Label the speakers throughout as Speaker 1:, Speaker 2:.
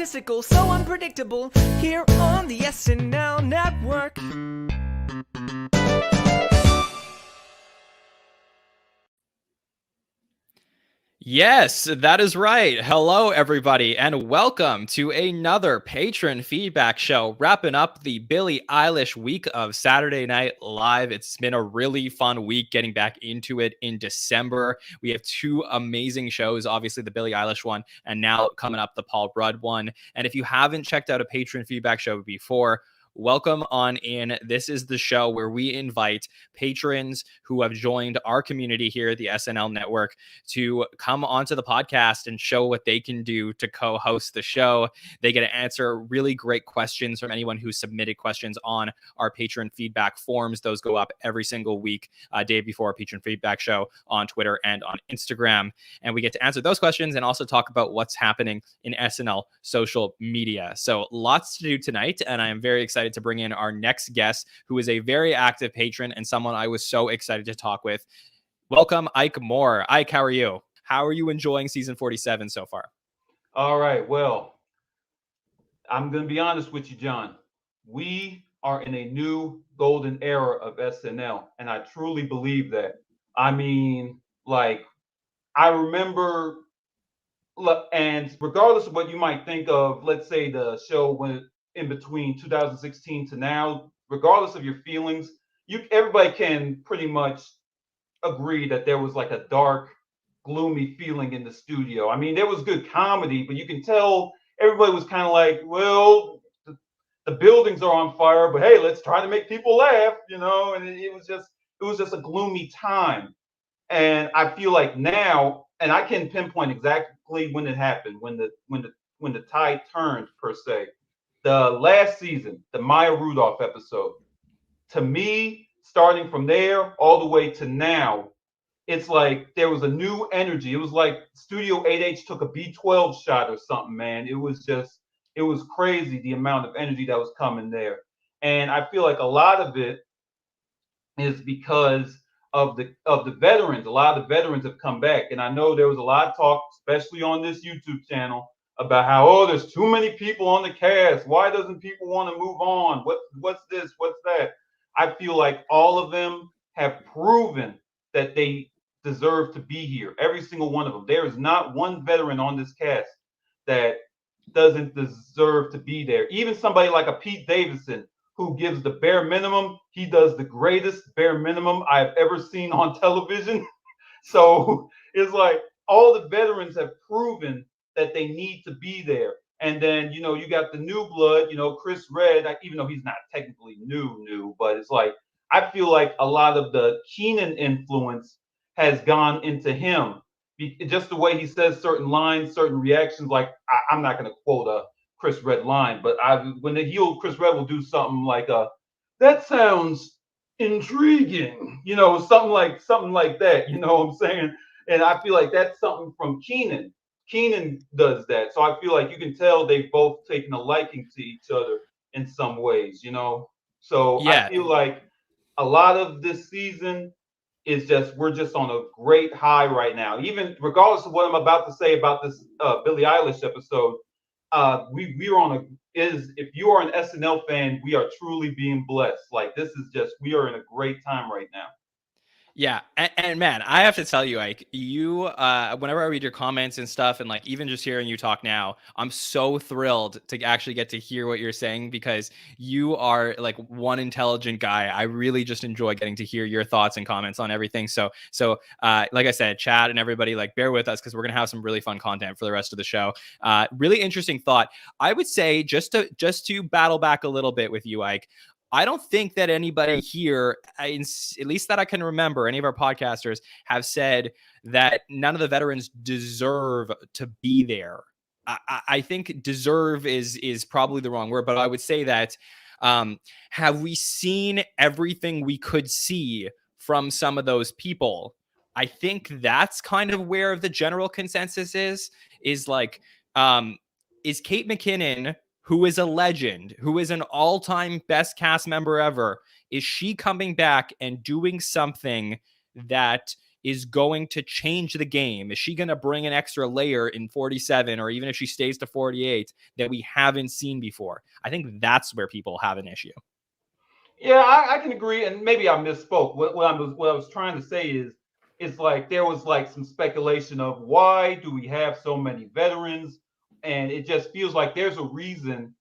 Speaker 1: egotistical, so unpredictable, here on the SNL Network.
Speaker 2: Yes, that is right. Hello, everybody, and welcome to another patron feedback show, wrapping up the Billie Eilish week of Saturday Night Live. It's been a really fun week getting back into it in December. We have two amazing shows, obviously the Billie Eilish one, and now coming up the Paul Rudd one. And if you haven't checked out a patron feedback show before, welcome on in. This is the show where we invite patrons who have joined our community here at the SNL Network to come onto the podcast and show what they can do to co-host the show. They get to answer really great questions from anyone who submitted questions on our patron feedback forms. Those go up every single week, day before our patron feedback show on Twitter and on Instagram. And we get to answer those questions and also talk about what's happening in SNL social media. So lots to do tonight, and I am very excited to bring in our next guest, who is a very active patron and someone I was so excited to talk with. Welcome, Ike Moore. Ike, how are you? How are you enjoying season 47 so far?
Speaker 3: All right. Well, I'm going to be honest with you, John. We are in a new golden era of SNL, and I truly believe that. I mean, like, I remember, and regardless of what you might think of, let's say the show when in between 2016 to now, regardless of your feelings, everybody can pretty much agree that there was like a dark, gloomy feeling in the studio. I mean, there was good comedy, but you can tell everybody was kind of like, well, the buildings are on fire, but hey, let's try to make people laugh, and it was just a gloomy time. And I feel like now, and I can pinpoint exactly when it happened, when the tide turned per se. The last season, the Maya Rudolph episode, to me, starting from there all the way to now, it's like there was a new energy. It was like Studio 8H took a B12 shot or something, man. It was crazy the amount of energy that was coming there. And I feel like a lot of it is because of the veterans. A lot of the veterans have come back. And I know there was a lot of talk, especially on this YouTube channel, about how, there's too many people on the cast. Why doesn't people want to move on? What's this? What's that? I feel like all of them have proven that they deserve to be here. Every single one of them. There is not one veteran on this cast that doesn't deserve to be there. Even somebody like a Pete Davidson, who gives the bare minimum. He does the greatest bare minimum I've ever seen on television. So it's like all the veterans have proven that they need to be there. And then, you got the new blood, Chris Redd, even though he's not technically new, but it's like, I feel like a lot of the Keenan influence has gone into him. Just the way he says certain lines, certain reactions, like I'm not going to quote a Chris Redd line, but when Chris Redd will do something like that sounds intriguing, something like that, you know what I'm saying? And I feel like that's something from Keenan. Keenan does that. So I feel like you can tell they've both taken a liking to each other in some ways, So yeah. I feel like a lot of this season is we're just on a great high right now. Even regardless of what I'm about to say about this Billie Eilish episode, we are on if you are an SNL fan, we are truly being blessed. Like we are in a great time right now.
Speaker 2: Yeah, and man, I have to tell you, like you, whenever I read your comments and stuff, and like even just hearing you talk now, I'm so thrilled to actually get to hear what you're saying, because you are like one intelligent guy. I really just enjoy getting to hear your thoughts and comments on everything. So like I said, chat and everybody, like bear with us, because we're gonna have some really fun content for the rest of the show. Really interesting thought. I would say just to battle back a little bit with you, Ike. I don't think that anybody here, at least that I can remember, any of our podcasters have said that none of the veterans deserve to be there. I think deserve is probably the wrong word, but I would say that have we seen everything we could see from some of those people? I think that's kind of where the general consensus is like, is Kate McKinnon, who is a legend, who is an all-time best cast member ever, is she coming back and doing something that is going to change the game? Is she going to bring an extra layer in 47, or even if she stays to 48, that we haven't seen before? I think that's where people have an issue.
Speaker 3: Yeah, I can agree, and maybe I misspoke. What I was trying to say is, it's like there was like some speculation of why do we have so many veterans, and it just feels like there's a reason.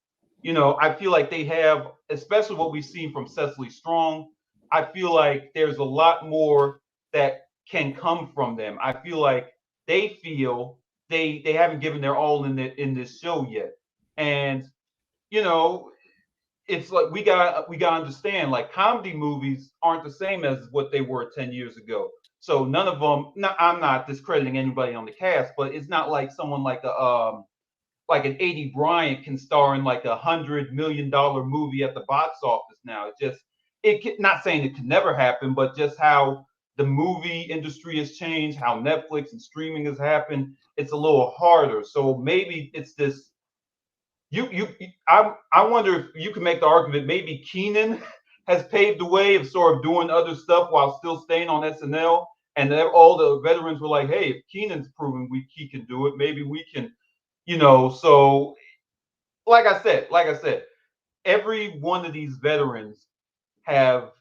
Speaker 3: I feel like they have, especially what we've seen from Cecily Strong. I feel like there's a lot more that can come from them. I feel like they feel they haven't given their all in this show yet, and you know it's like we got to understand, like, comedy movies aren't the same as what they were 10 years ago. So none of them, no, I'm not discrediting anybody on the cast, but it's not like someone like an A.D. Bryant can star in like $100 million movie at the box office now. Not saying it could never happen, but just how the movie industry has changed, how Netflix and streaming has happened, it's a little harder. So maybe it's this. I wonder if you can make the argument maybe Keenan has paved the way of sort of doing other stuff while still staying on SNL, and then all the veterans were like, "Hey, if Keenan's proven he can do it, maybe we can." So like I said, every one of these veterans have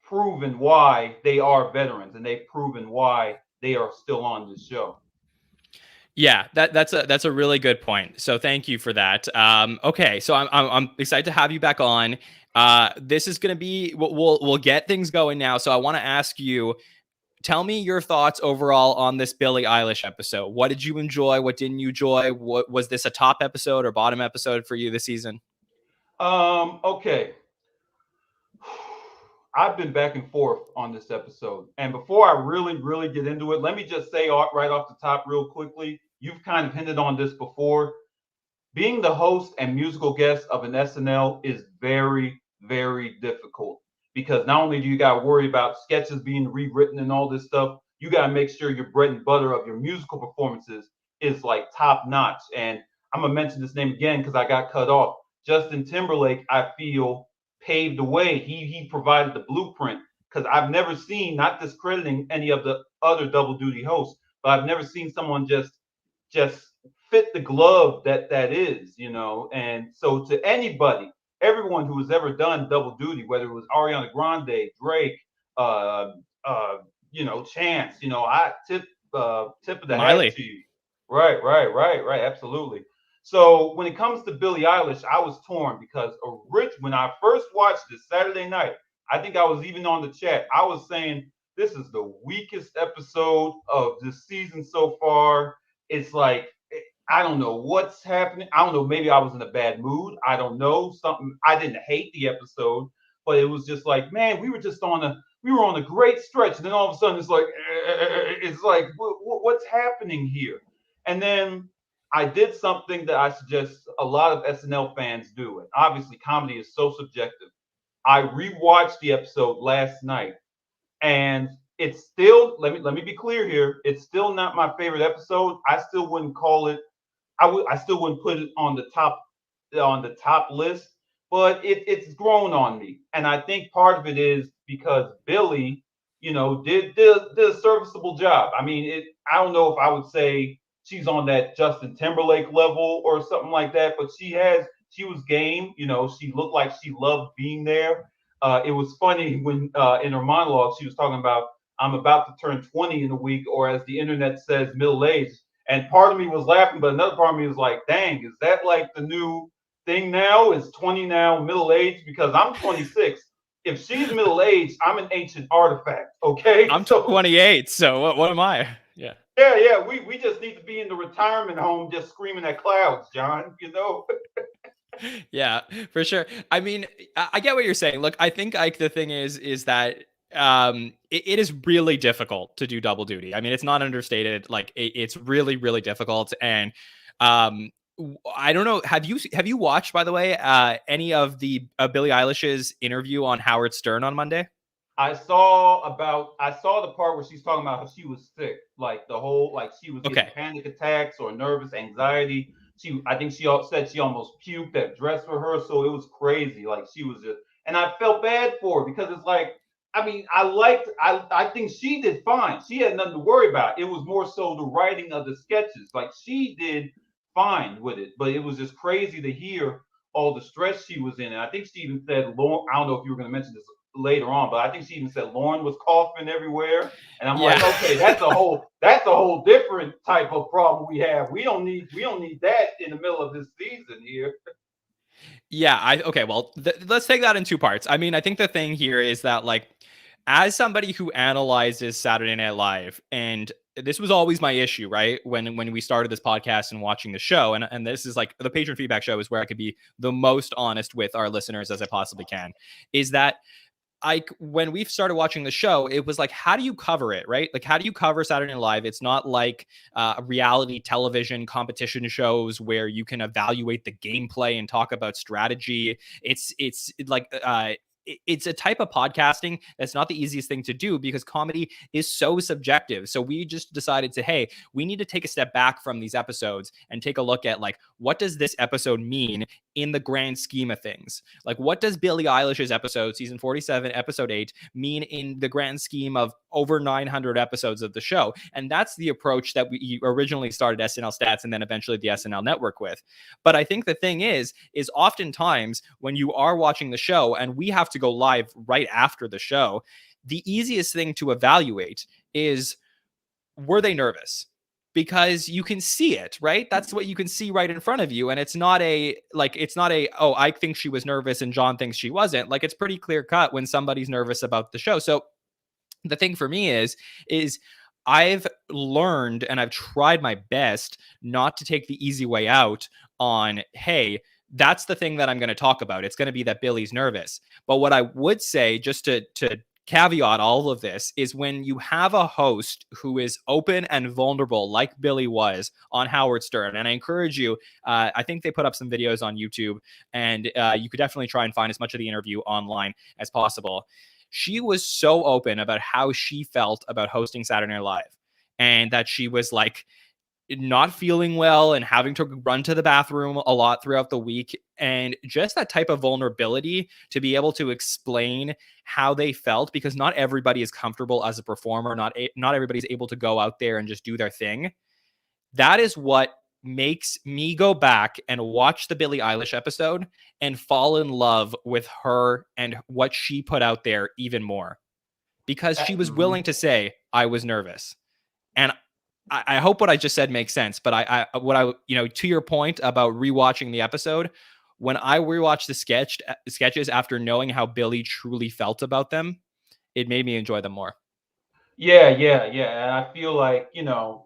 Speaker 3: proven why they are veterans, and they've proven why they are still on this show.
Speaker 2: Yeah, that's a really good point. So thank you for that. Okay, so I'm excited to have you back on. This is going to be we'll get things going now. So I want to ask you, tell me your thoughts overall on this Billie Eilish episode. What did you enjoy? What didn't you enjoy? What was this, a top episode or bottom episode for you this season?
Speaker 3: Okay. I've been back and forth on this episode. And before I really, really get into it, let me just say right off the top, real quickly, you've kind of hinted on this before. Being the host and musical guest of an SNL is very, very difficult, because not only do you got to worry about sketches being rewritten and all this stuff, you got to make sure your bread and butter of your musical performances is like top notch. And I'm going to mention this name again because I got cut off. Justin Timberlake, I feel, paved the way. He provided the blueprint, because I've never seen, not discrediting any of the other double duty hosts, but I've never seen someone just fit the glove that is. And so to anybody, everyone who has ever done double duty, whether it was Ariana Grande, Drake, Chance, I tip of the hat
Speaker 2: Miley.
Speaker 3: to you. Right, absolutely. So when it comes to Billie Eilish, I was torn, because when I first watched this Saturday night, I think I was even on the chat, I was saying this is the weakest episode of this season so far. It's like, I don't know what's happening. I don't know. Maybe I was in a bad mood. I don't know. Something. I didn't hate the episode, but it was just like, man, we were on a great stretch, and then all of a sudden it's like, what's happening here? And then I did something that I suggest a lot of SNL fans do, and obviously comedy is so subjective. I rewatched the episode last night, and it's still, let me be clear here, it's still not my favorite episode. I still wouldn't call it, I still wouldn't put it on the top list, but it's grown on me. And I think part of it is because Billy, did a serviceable job. I mean, I don't know if I would say she's on that Justin Timberlake level or something like that, but she was game. She looked like she loved being there. It was funny when in her monologue she was talking about, I'm about to turn 20 in a week, or as the internet says, middle age. And part of me was laughing, but another part of me was like, dang, is that like the new thing now? Is 20 now middle age? Because I'm 26. If she's middle aged, I'm an ancient artifact. Okay.
Speaker 2: I'm 28. So what am I? Yeah.
Speaker 3: Yeah. We just need to be in the retirement home just screaming at clouds, John,
Speaker 2: Yeah, for sure. I mean, I get what you're saying. Look, I think like the thing is that it is really difficult to do double duty. I mean, it's not understated. Like it's really, really difficult. And I don't know. Have you watched, by the way, any of the Billie Eilish's interview on Howard Stern on Monday?
Speaker 3: I saw the part where she's talking about how she was sick, like the whole, like she was getting panic attacks or nervous anxiety. I think she said she almost puked at dress rehearsal. It was crazy. Like she was just, and I felt bad for her, because it's like, I mean, I think she did fine. She had nothing to worry about. It was more so the writing of the sketches. Like she did fine with it, but it was just crazy to hear all the stress she was in. And I think she even said, Lauren, I don't know if you were going to mention this later on, but I think she even said Lauren was coughing everywhere. And I'm like,
Speaker 2: Yeah.
Speaker 3: okay, that's a whole different type of problem we have. We don't need that in the middle of this season here.
Speaker 2: Yeah, okay, well, let's take that in two parts. I mean, I think the thing here is that, like, as somebody who analyzes Saturday Night Live, and this was always my issue, right? When we started this podcast and watching the show, and this is like the patron feedback show is where I could be the most honest with our listeners as I possibly can, is that when we started watching the show, it was like, how do you cover it, right? Like, how do you cover Saturday Night Live? It's not like reality television competition shows where you can evaluate the gameplay and talk about strategy. It's like it's a type of podcasting that's not the easiest thing to do because comedy is so subjective. So we just decided to, hey, we need to take a step back from these episodes and take a look at, like, what does this episode mean in the grand scheme of things? Like, what does Billie Eilish's episode, season 47, episode 8, mean in the grand scheme of over 900 episodes of the show? And that's the approach that we originally started SNL Stats and then eventually the SNL Network with. But I think the thing is oftentimes when you are watching the show and we have to go live right after the show, the easiest thing to evaluate is, were they nervous? Because you can see it, right? That's what you can see right in front of you. And it's not oh, I think she was nervous and John thinks she wasn't. Like, it's pretty clear cut when somebody's nervous about the show. So the thing for me is I've learned and I've tried my best not to take the easy way out on, hey, that's the thing that I'm going to talk about. It's going to be that Billie's nervous. But what I would say, just to caveat all of this, is when you have a host who is open and vulnerable like Billie was on Howard Stern, and I encourage you, I think they put up some videos on YouTube, and you could definitely try and find as much of the interview online as possible. She was so open about how she felt about hosting Saturday Night Live, and that she was like not feeling well and having to run to the bathroom a lot throughout the week. And just that type of vulnerability to be able to explain how they felt, because not everybody is comfortable as a performer. Not everybody's able to go out there and just do their thing. That is what makes me go back and watch the Billie Eilish episode and fall in love with her and what she put out there even more, because she was willing to say, I was nervous. And I hope what I just said makes sense, but to your point about rewatching the episode, when I rewatched the sketches after knowing how Billie truly felt about them, it made me enjoy them more.
Speaker 3: Yeah. And I feel like, you don't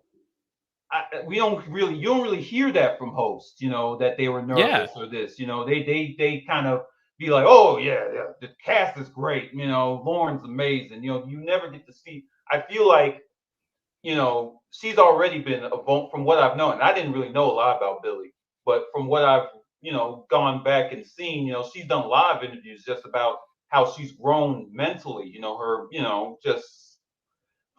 Speaker 3: really hear that from hosts, that they were nervous or this, they kind of be like, oh yeah, the cast is great, Lauren's amazing, you never get to see. I feel like, she's already been from what I've known. And I didn't really know a lot about Billie, but from what I've, gone back and seen, she's done live interviews just about how she's grown mentally, her, just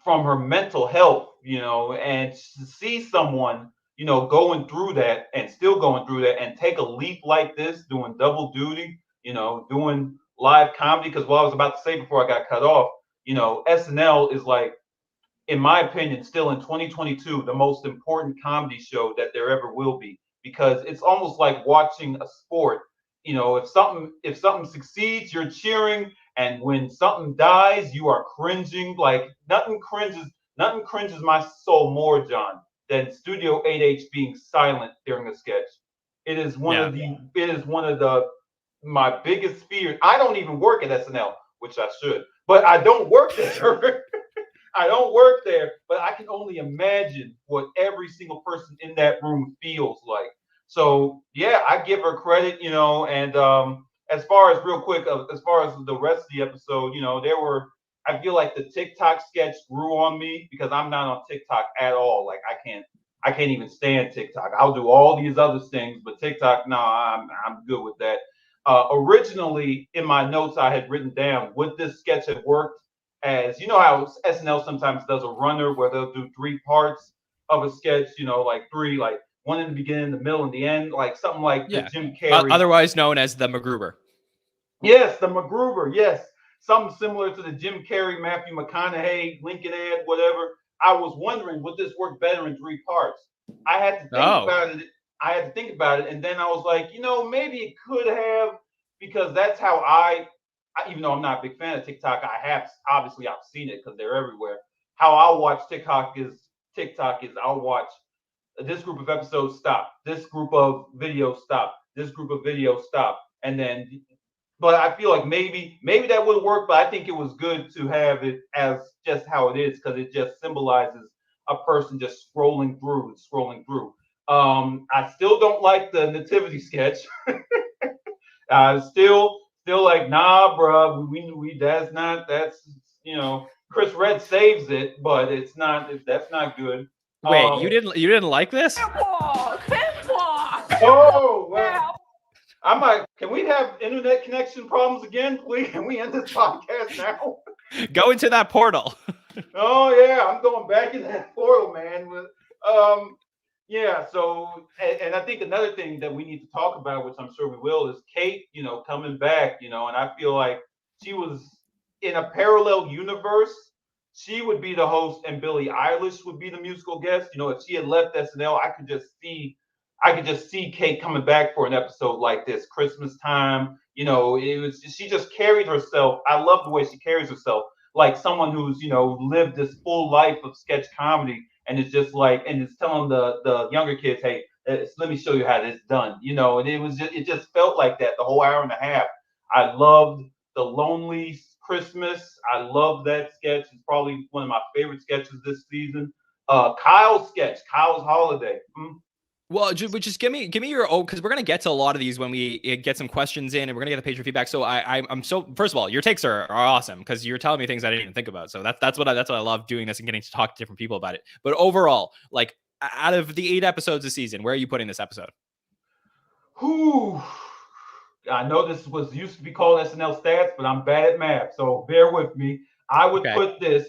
Speaker 3: from her mental health, and to see someone, going through that and still going through that and take a leap like this, doing double duty, doing live comedy. Because what I was about to say before I got cut off, SNL is like, in my opinion, still in 2022, the most important comedy show that there ever will be, because it's almost like watching a sport. If something succeeds, you're cheering, and when something dies, you are cringing. Like nothing cringes my soul more, John, than Studio 8H being silent during a sketch. It is one of the my biggest fears. I don't even work at SNL, which I should, but I don't work there. I don't work there, but I can only imagine what every single person in that room feels like. So yeah, I give her credit, and as far as real quick, as far as the rest of the episode, I feel like the TikTok sketch grew on me because I'm not on TikTok at all. Like I can't even stand TikTok. I'll do all these other things, but TikTok, no, I'm good with that. Originally in my notes, I had written down, would this sketch have worked as, how SNL sometimes does a runner where they'll do 3 parts of a sketch, like 3, like one in the beginning, the middle, and the end, like something like the Jim Carrey.
Speaker 2: Otherwise known as the MacGruber.
Speaker 3: Yes, the MacGruber. Yes. something similar to the Jim Carrey, Matthew McConaughey, Lincoln ad, whatever. I was wondering, would this work better in 3 parts? I had to think about it. And then I was like, maybe it could have, because that's how even though I'm not a big fan of TikTok, I've seen it because they're everywhere. How I'll watch TikTok is I'll watch this group of episodes stop, this group of videos stop, this group of videos stop, and then. But I feel like maybe that would work. But I think it was good to have it as just how it is, because it just symbolizes a person just scrolling through. I still don't like the nativity sketch. Still like, nah, bro. That's Chris Red saves it, but that's not good.
Speaker 2: Wait, you didn't like this?
Speaker 3: Oh, well, can we have internet connection problems again, please? Can we end this podcast now?
Speaker 2: Go into that portal.
Speaker 3: Oh yeah, I'm going back in that portal, man. Yeah. So, and I think another thing that we need to talk about, which I'm sure we will, is Kate. Coming back. And I feel like she was in a parallel universe. She would be the host, and Billie Eilish would be the musical guest. If she had left SNL, I could just see Kate coming back for an episode like this, Christmas time. She just carried herself. I love the way she carries herself, like someone who's, lived this full life of sketch comedy, and it's just like, and it's telling the younger kids, hey, let me show you how this done, and it just felt like that the whole hour and a half. I loved the Lonely Christmas. I love that sketch. It's probably one of my favorite sketches this season. Kyle's sketch, Kyle's Holiday.
Speaker 2: Well, just give me your own, because we're gonna get to a lot of these when we get some questions in, and we're gonna get the patron feedback. So I'm so, first of all, your takes are awesome, because you're telling me things I didn't even think about. So that's what I love doing this and getting to talk to different people about it. But overall, like, out of the 8 episodes this season, where are you putting this episode?
Speaker 3: Whew. I know this was used to be called SNL stats, but I'm bad at math, so bear with me. I would put this.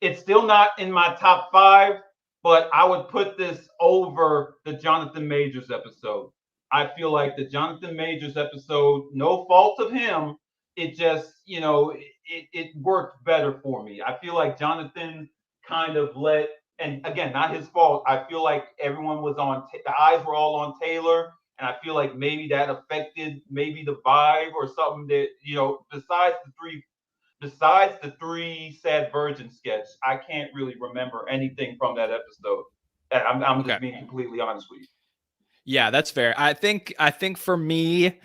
Speaker 3: It's still not in my top 5. But I would put this over the Jonathan Majors episode. I feel like the Jonathan Majors episode, no fault of him, it just, it worked better for me. I feel like Jonathan kind of and again, not his fault. I feel like everyone was the eyes were all on Taylor. And I feel like maybe that affected maybe the vibe or something that, besides the 3 Sad Virgin sketch, I can't really remember anything from that episode. I'm just being completely honest with you.
Speaker 2: Yeah, that's fair. I think for me,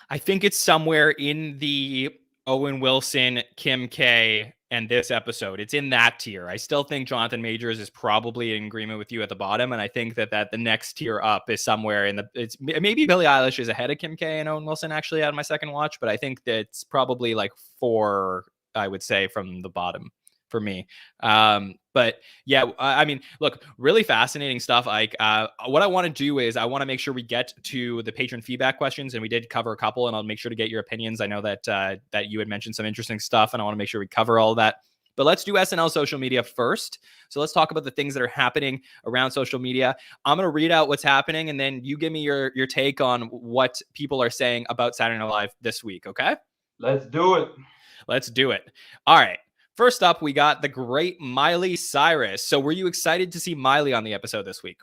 Speaker 2: I think it's somewhere in the Owen Wilson, Kim K, and this episode. It's in that tier. I still think Jonathan Majors is probably in agreement with you at the bottom, and I think that the next tier up is somewhere in it's maybe Billie Eilish is ahead of Kim K and Owen Wilson actually out of my second watch, but I think that's probably like 4, I would say, from the bottom for me. But yeah, I mean, look, really fascinating stuff. Like, what I want to do is I want to make sure we get to the patron feedback questions, and we did cover a couple, and I'll make sure to get your opinions. I know that that you had mentioned some interesting stuff, and I want to make sure we cover all of that. But let's do SNL social media first. So let's talk about the things that are happening around social media. I'm going to read out what's happening, and then you give me your take on what people are saying about Saturday Night Live this week, okay?
Speaker 3: Let's do it.
Speaker 2: Let's do it. All right. First up, we got the great Miley Cyrus. So were you excited to see Miley on the episode this week?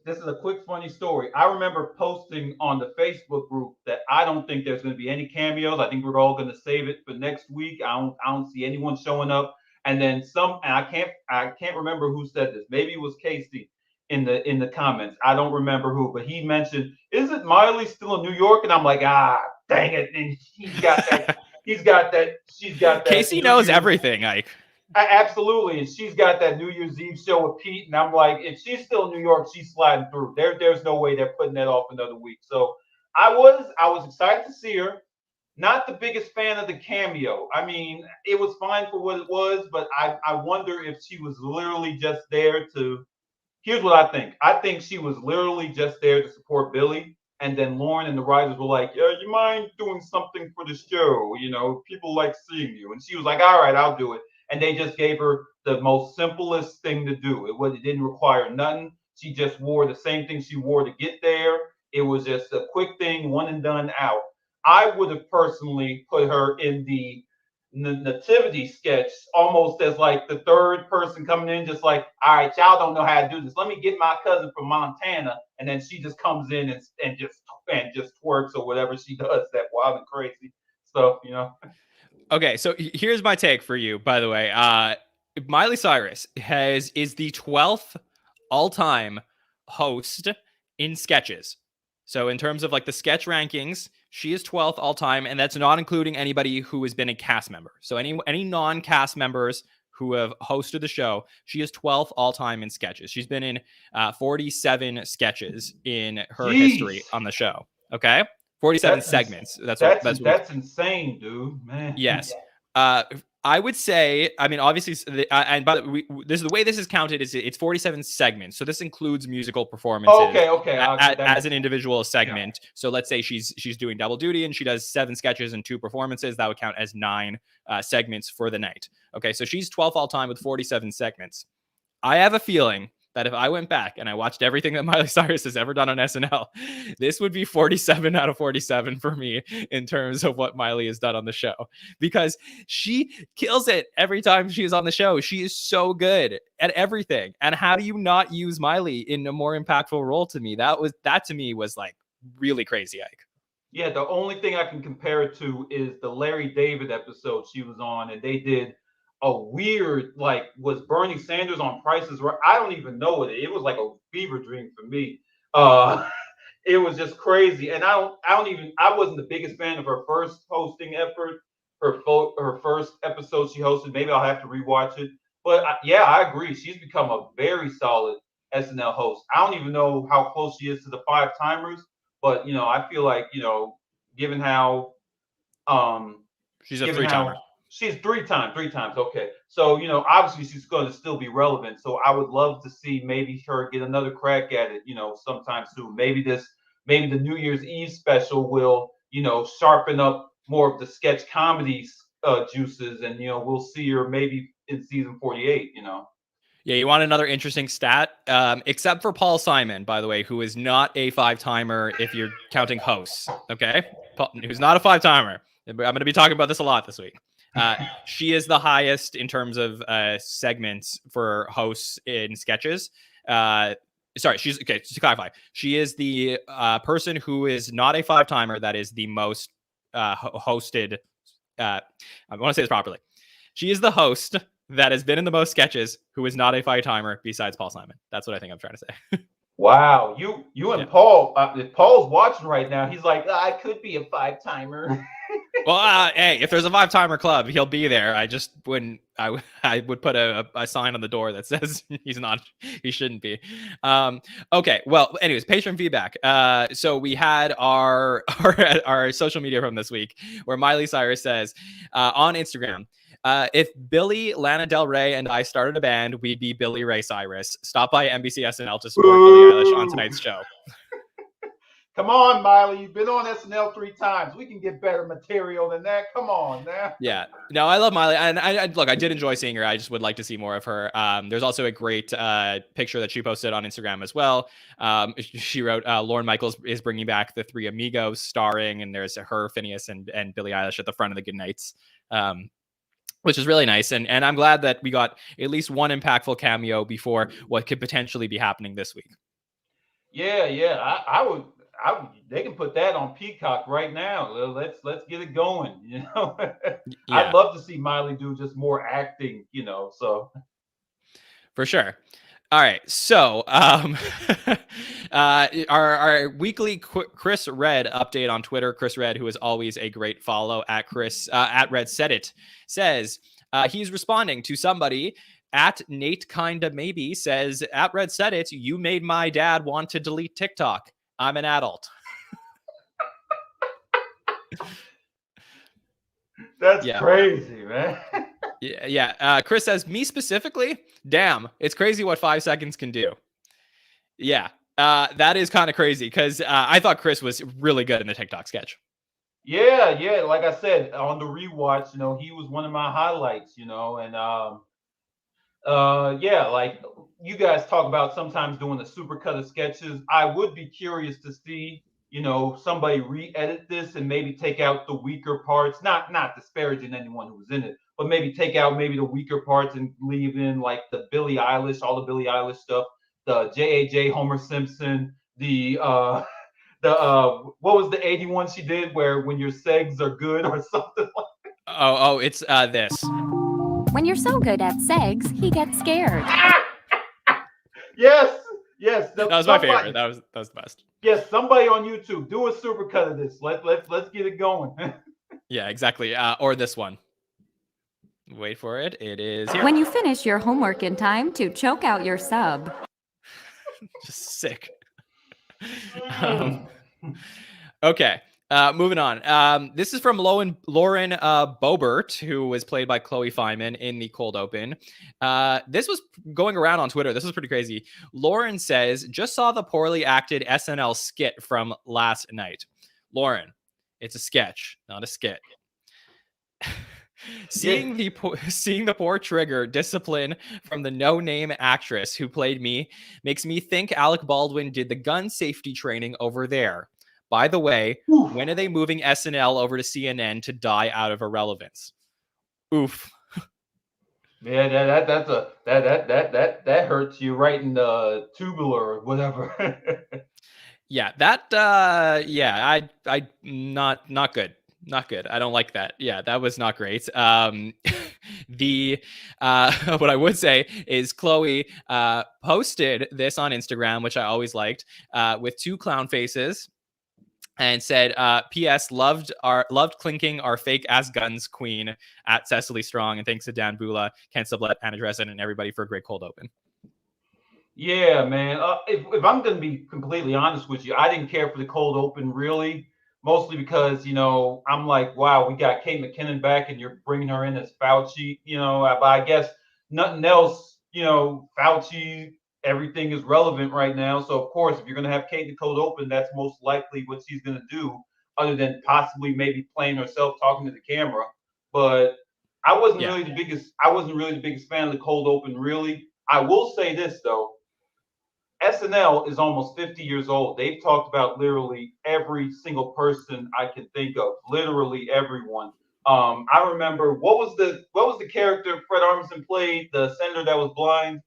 Speaker 3: This is a quick funny story. I remember posting on the Facebook group that I don't think there's going to be any cameos. I think we're all going to save it for next week. I don't see anyone showing up. And then I can't remember who said this. Maybe it was Casey in the comments. I don't remember who, but he mentioned, isn't Miley still in New York? And I'm like, dang it. And he's got that. She's got that.
Speaker 2: Casey knows everything, Ike.
Speaker 3: Absolutely. And she's got that New Year's Eve show with Pete. And I'm like, if she's still in New York, she's sliding through. There's no way they're putting that off another week. So I was excited to see her. Not the biggest fan of the cameo. I mean, it was fine for what it was, but I wonder if she was literally just there to. Here's what I think. I think she was literally just there to support Billy. And then Lauren and the writers were like, yeah, you mind doing something for the show? People like seeing you. And she was like, all right, I'll do it. And they just gave her the most simplest thing to do. It didn't require nothing. She just wore the same thing she wore to get there. It was just a quick thing, one and done out. I would have personally put her in the nativity sketch, almost as like the third person coming in, just like, all right, y'all don't know how to do this. Let me get my cousin from Montana, and then she just comes in and just twerks or whatever she does, that wild and crazy stuff, you know.
Speaker 2: Okay, so here's my take for you, by the way. Miley Cyrus is the 12th all-time host in sketches. So in terms of like the sketch rankings, she is 12th all-time, and that's not including anybody who has been a cast member. So any non-cast members who have hosted the show, she is 12th all-time in sketches. She's been in 47 sketches in her history on the show. Okay, 47 segments.
Speaker 3: That's insane, dude, man.
Speaker 2: Yes. I would say, I mean, obviously, and by this is the way this is counted is it's 47 segments. So this includes musical performances.
Speaker 3: Okay.
Speaker 2: As an individual segment. Yeah. So let's say she's doing double duty and she does 7 sketches and 2 performances. That would count as 9 segments for the night. Okay, so she's 12th all time with 47 segments. I have a feeling that if I went back and I watched everything that Miley Cyrus has ever done on SNL, this would be 47 out of 47 for me in terms of what Miley has done on the show, because she kills it every time she is on the show. She is so good at everything. And how do you not use Miley in a more impactful role to me? That to me was like really crazy, Ike.
Speaker 3: Yeah, the only thing I can compare it to is the Larry David episode she was on, and they did a weird, like, was Bernie Sanders on Prices Right? I don't even know it. It was like a fever dream for me. It was just crazy, and I wasn't the biggest fan of her first hosting effort. Her first episode she hosted. Maybe I'll have to rewatch it. But yeah, I agree. She's become a very solid SNL host. I don't even know how close she is to the 5-timers, but I feel like given how
Speaker 2: she's a 3-timer.
Speaker 3: She's 3 times. Okay. So, obviously she's going to still be relevant. So I would love to see maybe her get another crack at it, sometime soon. Maybe the New Year's Eve special will, sharpen up more of the sketch comedy juices. And, we'll see her maybe in season 48,
Speaker 2: Yeah, you want another interesting stat? Except for Paul Simon, by the way, who is not a 5-timer if you're counting hosts, okay? Who's not a 5-timer. I'm going to be talking about this a lot this week. She is the highest in terms of segments for hosts in sketches. She's okay. To clarify, she is the person who is not a 5-timer that is the most hosted. I want to say this properly. She is the host that has been in the most sketches who is not a 5-timer besides Paul Simon. That's what I think I'm trying to say.
Speaker 3: Wow, you and Paul. If Paul's watching right now, he's like, I could be a 5-timer.
Speaker 2: Well, hey, if there's a 5-timer club, he'll be there. I just wouldn't. I would put a sign on the door that says he's not. He shouldn't be. Okay. Well, anyways, patron feedback. So we had our social media from this week where Miley Cyrus says on Instagram, if Billy, Lana Del Rey, and I started a band, we'd be Billy Ray Cyrus. Stop by NBC SNL to support Billie Eilish on tonight's show.
Speaker 3: Come on, Miley. You've been on SNL 3 times. We can get better material than that. Come on, man.
Speaker 2: Yeah. No, I love Miley. And I did enjoy seeing her. I just would like to see more of her. There's also a great picture that she posted on Instagram as well. She wrote, Lorne Michaels is bringing back the 3 Amigos starring, and there's her, Phineas, and Billie Eilish at the front of the Goodnights. Which is really nice. And I'm glad that we got at least one impactful cameo before what could potentially be happening this week.
Speaker 3: Yeah. I would. They can put that on Peacock right now. Let's get it going. Yeah. I'd love to see Miley do just more acting. So
Speaker 2: for sure. All right, so our weekly Chris Red update on Twitter. Chris Red, who is always a great follow at Red Said It, says he's responding to somebody at Nate Kinda Maybe says at Red Said It, you made my dad want to delete TikTok. I'm an adult.
Speaker 3: That's crazy, man.
Speaker 2: Yeah. Chris says, me specifically, damn, it's crazy what 5 seconds can do. Yeah, that is kind of crazy because I thought Chris was really good in the TikTok sketch.
Speaker 3: Yeah. Like I said, on the rewatch, he was one of my highlights, and like you guys talk about sometimes doing the super cut of sketches. I would be curious to see somebody re-edit this and maybe take out the weaker parts, not disparaging anyone who was in it, but maybe take out maybe the weaker parts and leave in like the Billie Eilish, all the Billie Eilish stuff, the JAJ Homer Simpson, the what was the 81 she did where when your segs are good or something like that?
Speaker 2: It's this.
Speaker 4: When you're so good at segs, he gets scared.
Speaker 3: Yes.
Speaker 2: That was my favorite. That was the best.
Speaker 3: Yes, somebody on YouTube do a supercut of this. Let's get it going.
Speaker 2: Yeah, exactly. Or this one. Wait for it. It is here.
Speaker 4: When you finish your homework in time to choke out your sub.
Speaker 2: Just sick. Okay. Moving on. This is from Lauren Boebert, who was played by Chloe Fineman in the cold open. This was going around on Twitter. This is pretty crazy. Lauren says, just saw the poorly acted SNL skit from last night. Lauren, it's a sketch, not a skit. Seeing the poor trigger discipline from the no-name actress who played me makes me think Alec Baldwin did the gun safety training over there. By the way, when are they moving SNL over to CNN to die out of irrelevance? Oof.
Speaker 3: Yeah, that hurts you right in the tubular or whatever.
Speaker 2: Yeah, I not good. Not good. I don't like that. Yeah, that was not great. What I would say is Chloe posted this on Instagram, which I always liked, with two clown faces, and said, P.S. loved clinking our fake ass guns queen at Cecily Strong, and thanks to Dan Bula, Ken Sublette, Anna Dressen, and everybody for a great cold open.
Speaker 3: Yeah, man. If I'm going to be completely honest with you, I didn't care for the cold open really, mostly because, I'm like, wow, we got Kate McKinnon back and you're bringing her in as Fauci, but I guess nothing else, Fauci, everything is relevant right now. So, of course, if you're going to have Kate in the cold open, that's most likely what she's going to do, other than possibly maybe playing herself talking to the camera. But I wasn't really the biggest fan of the cold open, really. I will say this, though. SNL is almost 50 years old. They've talked about literally every single person I can think of, literally everyone. I remember what was the character Fred Armisen played, the senator that was blind?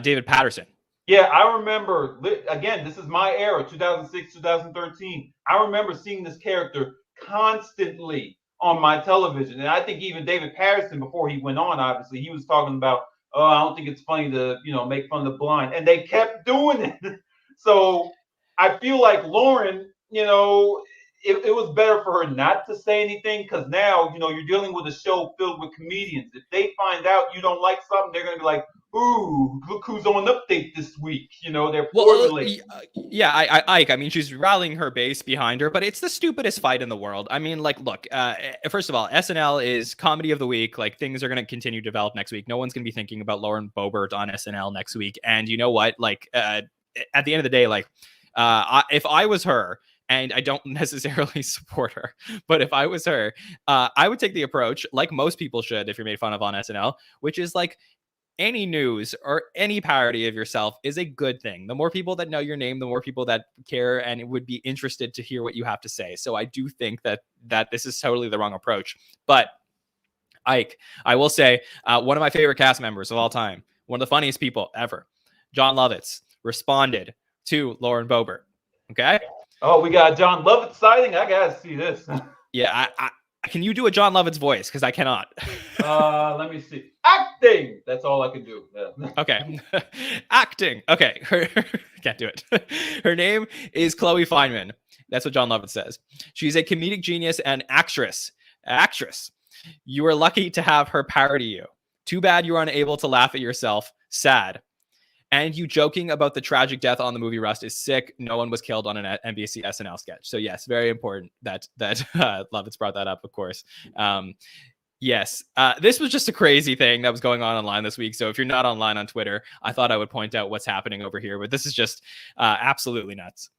Speaker 2: David Patterson.
Speaker 3: Yeah, I remember. Again, this is my era, 2006, 2013. I remember seeing this character constantly on my television, and I think even David Patterson, before he went on, obviously, he was talking about, oh, I don't think it's funny to, make fun of the blind. And they kept doing it. So I feel like Lauren, it was better for her not to say anything, because now, you're dealing with a show filled with comedians. If they find out you don't like something, they're going to be like, ooh, look who's on update this week. They're formulating.
Speaker 2: Ike, I mean, she's rallying her base behind her, but it's the stupidest fight in the world. I mean, like, look, first of all, SNL is comedy of the week. Like, things are going to continue to develop next week. No one's going to be thinking about Lauren Boebert on SNL next week. And you know what? Like, at the end of the day, like, if I was her, and I don't necessarily support her, but if I was her, I would take the approach, like most people should if you're made fun of on SNL, which is like, any news or any parody of yourself is a good thing. The more people that know your name, the more people that care and would be interested to hear what you have to say. So I do think that this is totally the wrong approach. But Ike, I will say, one of my favorite cast members of all time, one of the funniest people ever, John Lovitz, responded to Lauren Boebert. Okay.
Speaker 3: Oh, we got a John Lovitz sighting. I gotta see this.
Speaker 2: Yeah, can you do a John Lovitz voice? Because I cannot.
Speaker 3: Let me see. Acting. That's all I can do. Yeah.
Speaker 2: Okay. Acting. Okay. Can't do it. Her name is Chloe Fineman. That's what John Lovitz says. She's a comedic genius and actress. You were lucky to have her parody you. Too bad you were unable to laugh at yourself. Sad. And you joking about the tragic death on the movie Rust is sick. No one was killed on an NBC SNL sketch. So yes, very important that Lovitz brought that up, of course. Yes, this was just a crazy thing that was going on online this week. So if you're not online on Twitter, I thought I would point out what's happening over here. But this is just absolutely nuts.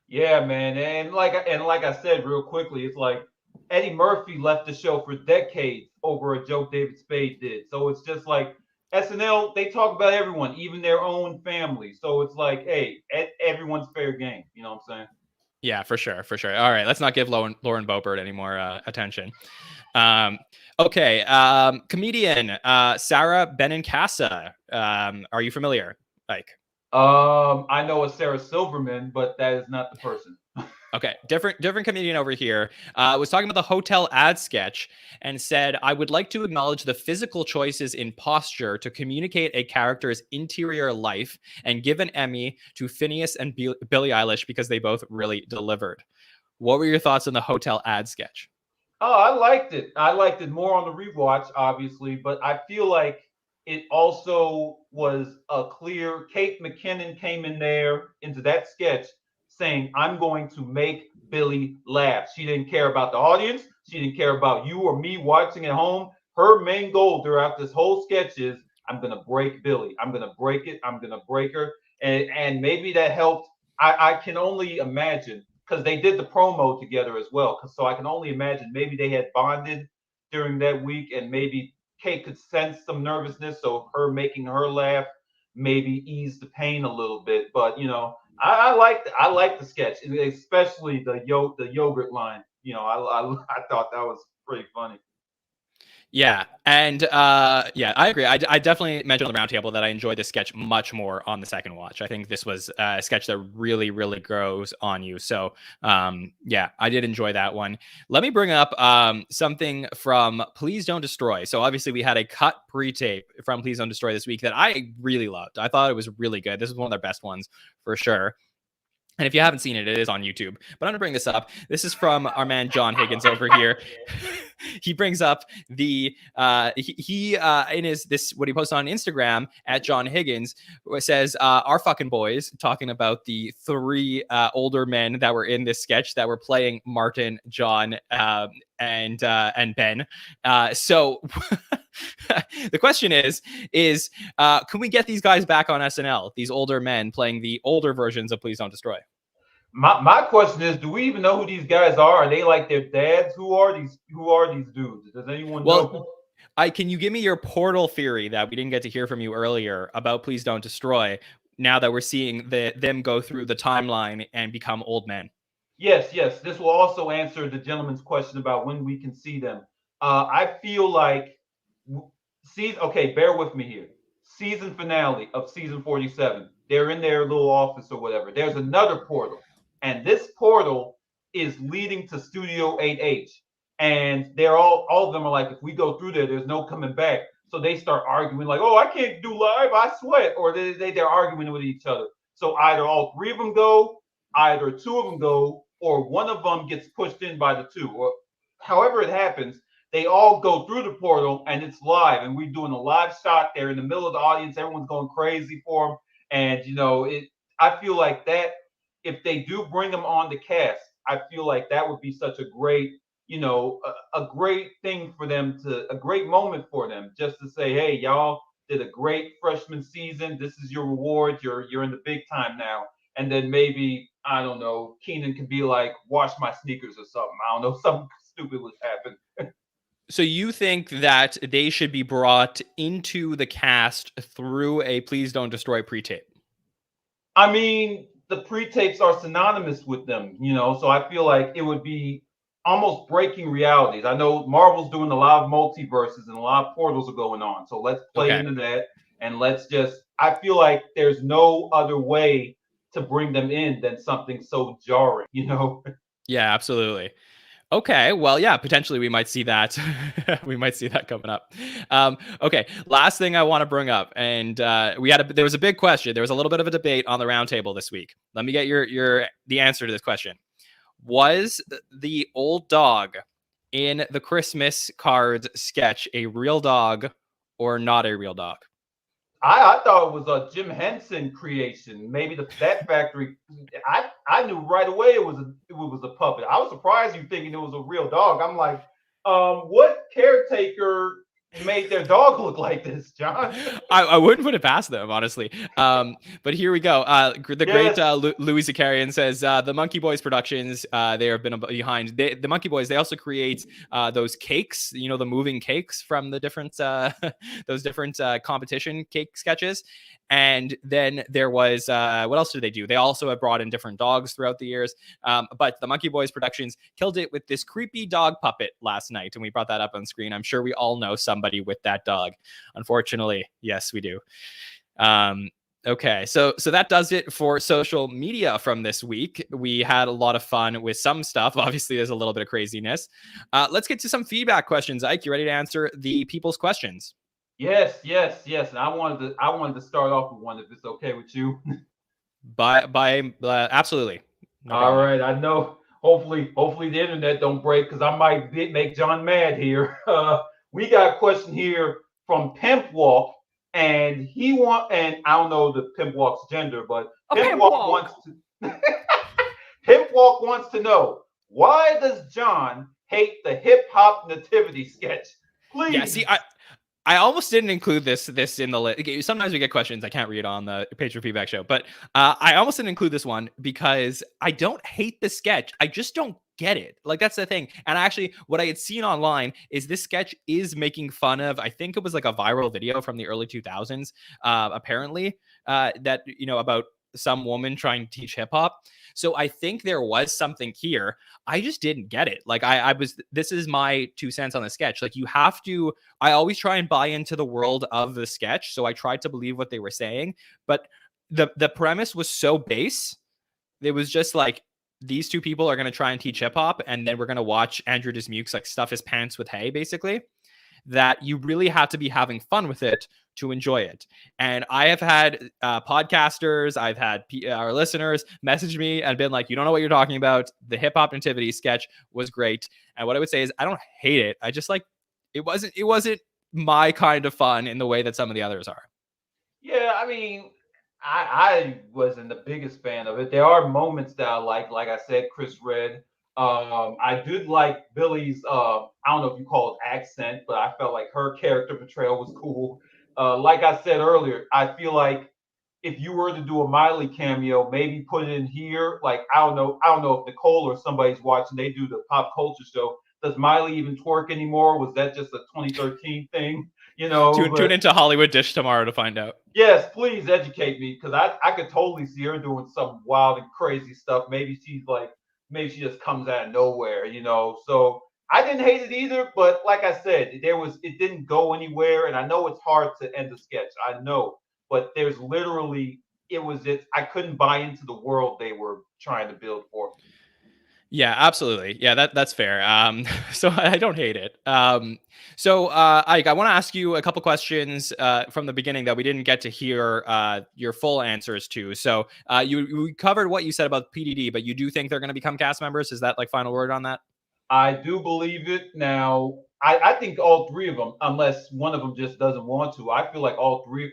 Speaker 3: Yeah, man. And like I said real quickly, it's like Eddie Murphy left the show for decades over a joke David Spade did. So it's just like, SNL, they talk about everyone, even their own family. So it's like, hey, everyone's fair game. You know what I'm saying?
Speaker 2: Yeah, for sure, for sure. All right, let's not give Lauren Boebert any more attention. Okay, comedian Sarah Benincasa. Are you familiar? Like,
Speaker 3: I know a Sarah Silverman, but that is not the person.
Speaker 2: okay, different comedian over here was talking about the hotel ad sketch and said, "I would like to acknowledge the physical choices in posture to communicate a character's interior life and give an Emmy to Phineas and Billie Eilish because they both really delivered." What were your thoughts on the hotel ad sketch?
Speaker 3: Oh, I liked it. I liked it more on the rewatch, obviously, but I feel like it also was a clear. Kate McKinnon came in there into that sketch saying, I'm going to make Billy laugh. She didn't care about the audience. She didn't care about you or me watching at home. Her main goal throughout this whole sketch is, I'm going to break Billy. I'm going to break it. I'm going to break her. And maybe that helped. I can only imagine because they did the promo together as well. So I can only imagine maybe they had bonded during that week, and maybe Kate could sense some nervousness, so her making her laugh maybe eased the pain a little bit. But I liked the sketch, especially the yogurt line. I thought that was pretty funny.
Speaker 2: Yeah, and yeah, I agree. I definitely mentioned on the roundtable that I enjoyed this sketch much more on the second watch. I think this was a sketch that really, really grows on you. So yeah, I did enjoy that one. Let me bring up something from Please Don't Destroy. So obviously we had a cut pre-tape from Please Don't Destroy this week that I really loved. I thought it was really good. This is one of their best ones for sure. And if you haven't seen it, it is on YouTube. But I'm gonna bring this up. This is from our man John Higgins over here. He brings up the he in his this what he posted on Instagram at John Higgins says our fucking boys, talking about the three older men that were in this sketch that were playing Martin, John, and Ben. So the question is can we get these guys back on SNL? These older men playing the older versions of Please Don't Destroy.
Speaker 3: My question is, do we even know who these guys are? Are they like their dads? Who are these dudes? Does anyone know?
Speaker 2: Can you give me your portal theory that we didn't get to hear from you earlier about Please Don't Destroy, now that we're seeing them go through the timeline and become old men?
Speaker 3: Yes. This will also answer the gentleman's question about when we can see them. I feel like okay, bear with me here. Season finale of season 47. They're in their little office or whatever. There's another portal, and this portal is leading to Studio 8H. And they're all of them are like, if we go through there, there's no coming back. So they start arguing like, oh, I can't do live, I sweat. Or they're arguing with each other. So either all three of them go, either two of them go, or one of them gets pushed in by the two. Or however it happens, they all go through the portal and it's live. And we're doing a live shot there in the middle of the audience. Everyone's going crazy for them. And, I feel like that if they do bring them on the cast, I feel like that would be such a great, a great thing for them a great moment for them just to say, hey, y'all did a great freshman season. This is your reward. You're in the big time now. And then maybe, I don't know, Keenan could be like, wash my sneakers or something. I don't know, something stupid would happen.
Speaker 2: So you think that they should be brought into the cast through a Please Don't Destroy pre-tape?
Speaker 3: I mean, the pre-tapes are synonymous with them, so I feel like it would be almost breaking realities. I know Marvel's doing a lot of multiverses and a lot of portals are going on. So let's play into that and I feel like there's no other way to bring them in than something so jarring,
Speaker 2: Yeah, absolutely. Okay, well, yeah, potentially we might see that. We might see that coming up. Okay, last thing I want to bring up, and there was a big question. There was a little bit of a debate on the roundtable this week. Let me get the answer to this question. Was the old dog in the Christmas cards sketch a real dog or not a real dog?
Speaker 3: I thought it was a Jim Henson creation. Maybe that factory. I knew right away it was a puppet. I was surprised you thinking it was a real dog. I'm like, what caretaker made their dog look like this, John.
Speaker 2: I wouldn't put it past them, honestly. But here we go. The great Louis Zakarian says the Monkey Boys Productions, they have been behind. The Monkey Boys, they also create those cakes, you know, the moving cakes from the different those different competition cake sketches. And then there was what else did they do? They also have brought in different dogs throughout the years. But the Monkey Boys Productions killed it with this creepy dog puppet last night, and we brought that up on screen. I'm sure we all know somebody with that dog. Unfortunately, yes, we do. Okay, so that does it for social media from this week. We had a lot of fun with some stuff. Obviously, there's a little bit of craziness. Let's get to some feedback questions. Ike, you ready to answer the people's questions?
Speaker 3: Yes. And I wanted to start off with one, if it's okay with you.
Speaker 2: Absolutely. No
Speaker 3: All
Speaker 2: problem.
Speaker 3: right. I know. Hopefully the internet don't break, because I might make John mad here. We got a question here from Pimp Walk, and and I don't know the Pimp Walk's gender, but Pimp Walk wants to know, why does John hate the hip hop nativity sketch? Please.
Speaker 2: Yeah. See, I almost didn't include this in the list. Sometimes we get questions I can't read on the Patreon feedback show, but I almost didn't include this one because I don't hate the sketch. I just don't get it. Like, that's the thing. And actually, what I had seen online is this sketch is making fun of, I think it was like a viral video from the early 2000s, apparently, that, you know, about some woman trying to teach hip hop. So I think there was something here. I just didn't get it. Like, this is my 2 cents on the sketch. Like, I always try and buy into the world of the sketch. So I tried to believe what they were saying, but the premise was so base. It was just like, these two people are going to try and teach hip hop, and then we're going to watch Andrew Dismukes like stuff his pants with hay, basically, that you really have to be having fun with it to enjoy it. And I have had podcasters, I've had our listeners message me and been like, you don't know what you're talking about. The hip hop nativity sketch was great. And what I would say is, I don't hate it. I just, like, it wasn't my kind of fun in the way that some of the others are.
Speaker 3: Yeah, I mean, I wasn't the biggest fan of it. There are moments that I like I said, Chris Red. I did like Billie's, I don't know if you call it accent, but I felt like her character portrayal was cool. Like I said earlier, I feel like if you were to do a Miley cameo, maybe put it in here. Like, I don't know if Nicole or somebody's watching, they do the pop culture show. Does Miley even twerk anymore? Was that just a 2013 thing? You know,
Speaker 2: tune into Hollywood Dish tomorrow to find out.
Speaker 3: Yes, please educate me, because I could totally see her doing some wild and crazy stuff. Maybe she just comes out of nowhere, you know. So I didn't hate it either, but like I said, it didn't go anywhere, and I know it's hard to end a sketch. I know, but there's literally, I couldn't buy into the world they were trying to build for.
Speaker 2: Yeah, absolutely. Yeah, that's fair. So I don't hate it. So Ike, I want to ask you a couple questions from the beginning that we didn't get to hear your full answers to. So you covered what you said about PDD, but you do think they're going to become cast members? Is that like final word on that?
Speaker 3: I do believe it. Now, I think all three of them, unless one of them just doesn't want to. I feel like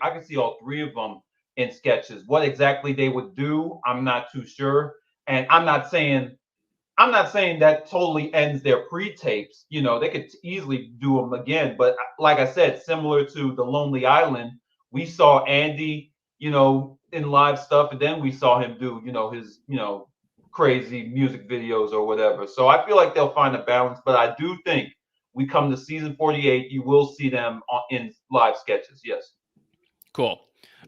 Speaker 3: I can see all three of them in sketches. What exactly they would do, I'm not too sure. And I'm not saying that totally ends their pre-tapes. You know, they could easily do them again. But like I said, similar to The Lonely Island, we saw Andy, you know, in live stuff, and then we saw him do, you know, his, you know, crazy music videos or whatever. So I feel like they'll find a balance. But I do think we come to season 48, you will see them in live sketches. Yes.
Speaker 2: Cool.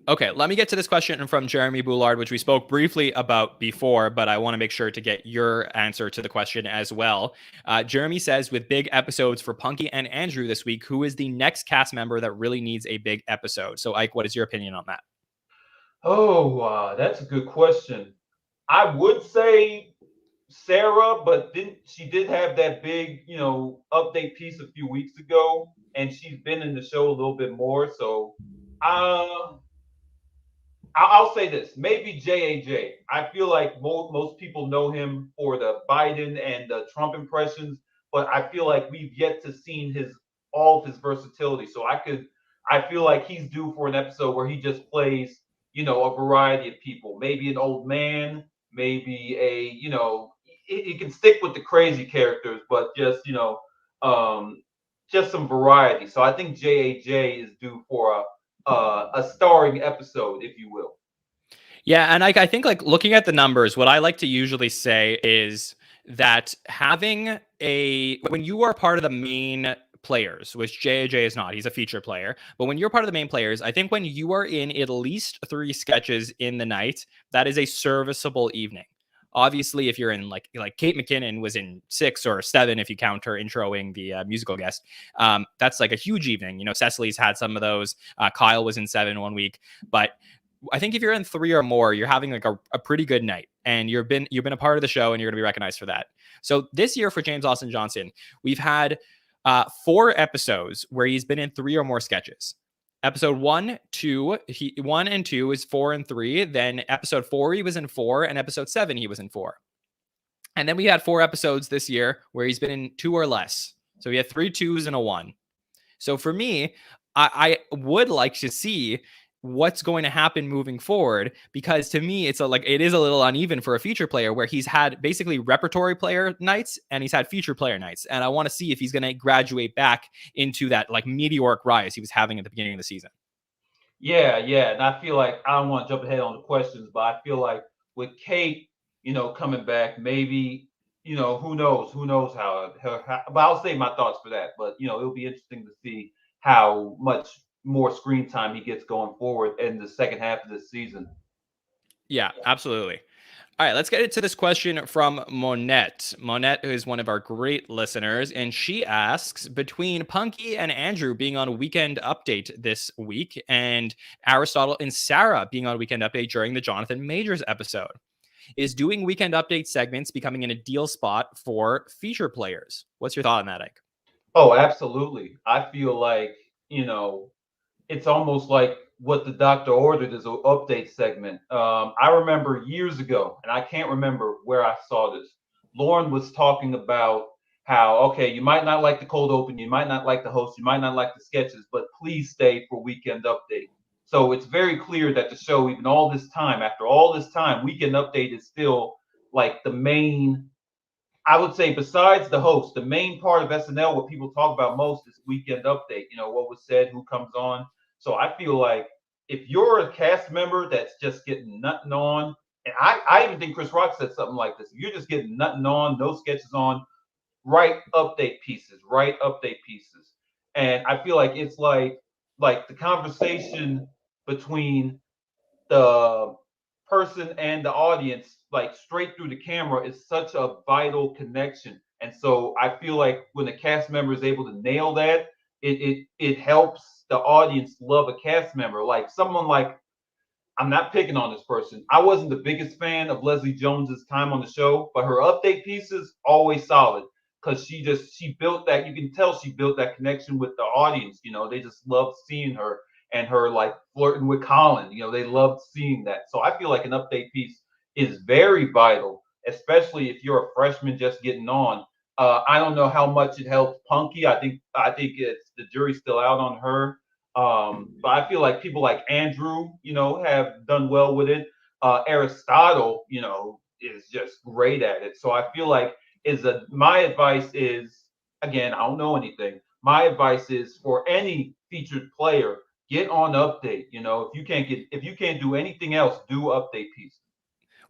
Speaker 2: Okay, let me get to this question from Jeremy Boulard, which we spoke briefly about before, but I want to make sure to get your answer to the question as well. Jeremy says, with big episodes for Punky and Andrew this week, who is the next cast member that really needs a big episode? So, Ike, what is your opinion on that?
Speaker 3: Oh, that's a good question. I would say Sarah, but she did have that big, you know, update piece a few weeks ago, and she's been in the show a little bit more. So I'll say this, maybe JAJ. I feel like most people know him for the Biden and the Trump impressions, but I feel like we've yet to see all of his versatility. So I feel like he's due for an episode where he just plays, you know, a variety of people. Maybe an old man, maybe you know, he can stick with the crazy characters, but just, you know, just some variety. So I think JAJ is due for a starring episode, if you will.
Speaker 2: Yeah, and I think like looking at the numbers, what I like to usually say is that having when you are part of the main players, which JAJ is not, he's a feature player, but when you're part of the main players, I think when you are in at least 3 sketches in the night, that is a serviceable evening. Obviously, if you're in like Kate McKinnon was in 6 or 7, if you count her introing the musical guest, that's like a huge evening. You know, Cecily's had some of those. Kyle was in 7 one week, but I think if you're in 3 or more, you're having like a pretty good night, and you've been a part of the show, and you're going to be recognized for that. So this year for James Austin Johnson, we've had 4 episodes where he's been in 3 or more sketches. Episode 1, 2, 1 and 2 is 4 and 3. Then episode 4 he was in 4, and episode 7 he was in 4. And then we had 4 episodes this year where he's been in 2 or less. So we had 3 2s and a 1. So for me, I would like to see what's going to happen moving forward, because to me it is a little uneven for a feature player where he's had basically repertory player nights and he's had feature player nights, and I want to see if he's going to graduate back into that like meteoric rise he was having at the beginning of the season.
Speaker 3: Yeah, and I feel like I don't want to jump ahead on the questions, but I feel like with Kate, coming back, maybe, who knows how but I'll save my thoughts for that. But it'll be interesting to see how much more screen time he gets going forward in the second half of this season.
Speaker 2: Yeah, absolutely. All right, let's get into this question from Monette. Monette is one of our great listeners, and she asks, between Punky and Andrew being on Weekend Update this week and Aristotle and Sarah being on Weekend Update during the Jonathan Majors episode, is doing Weekend Update segments becoming an ideal spot for feature players? What's your thought on that, Ike?
Speaker 3: Oh, absolutely. I feel like, it's almost like what the doctor ordered is an update segment. I remember years ago, and I can't remember where I saw this. Lauren was talking about how, okay, you might not like the cold open, you might not like the host, you might not like the sketches, but please stay for Weekend Update. So it's very clear that the show, even all this time, after all this time, Weekend Update is still like the main, I would say, besides the host, the main part of SNL, what people talk about most is Weekend Update. What was said, who comes on. So I feel like if you're a cast member that's just getting nothing on, and I even think Chris Rock said something like this, if you're just getting nothing on, no sketches on, write update pieces. And I feel like it's like the conversation between the person and the audience, like straight through the camera, is such a vital connection. And so I feel like when a cast member is able to nail that, it helps the audience love a cast member. Like someone like, I'm not picking on this person. I wasn't the biggest fan of Leslie Jones's time on the show, but her update pieces always solid, because she built that. You can tell she built that connection with the audience. They just loved seeing her, and her like flirting with Colin. They loved seeing that. So I feel like an update piece is very vital, especially if you're a freshman just getting on. I don't know how much it helped Punky. I think it's the jury's still out on her. But I feel like people like Andrew, have done well with it. Aristotle, is just great at it. So I feel like my advice is, again, I don't know anything. My advice is for any featured player, get on update. If you can't do anything else, do update pieces.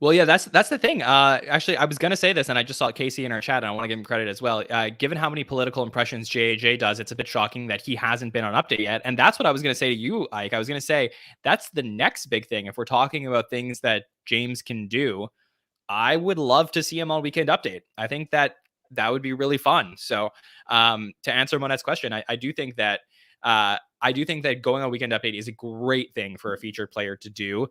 Speaker 2: Well, yeah, that's the thing. Actually, I was going to say this, and I just saw Casey in our chat, and I want to give him credit as well. Given how many political impressions JAJ does, it's a bit shocking that he hasn't been on Update yet. And that's what I was going to say to you, Ike. I was going to say that's the next big thing. If we're talking about things that James can do, I would love to see him on Weekend Update. I think that would be really fun. So to answer Monette's question, I do think that going on Weekend Update is a great thing for a featured player to do.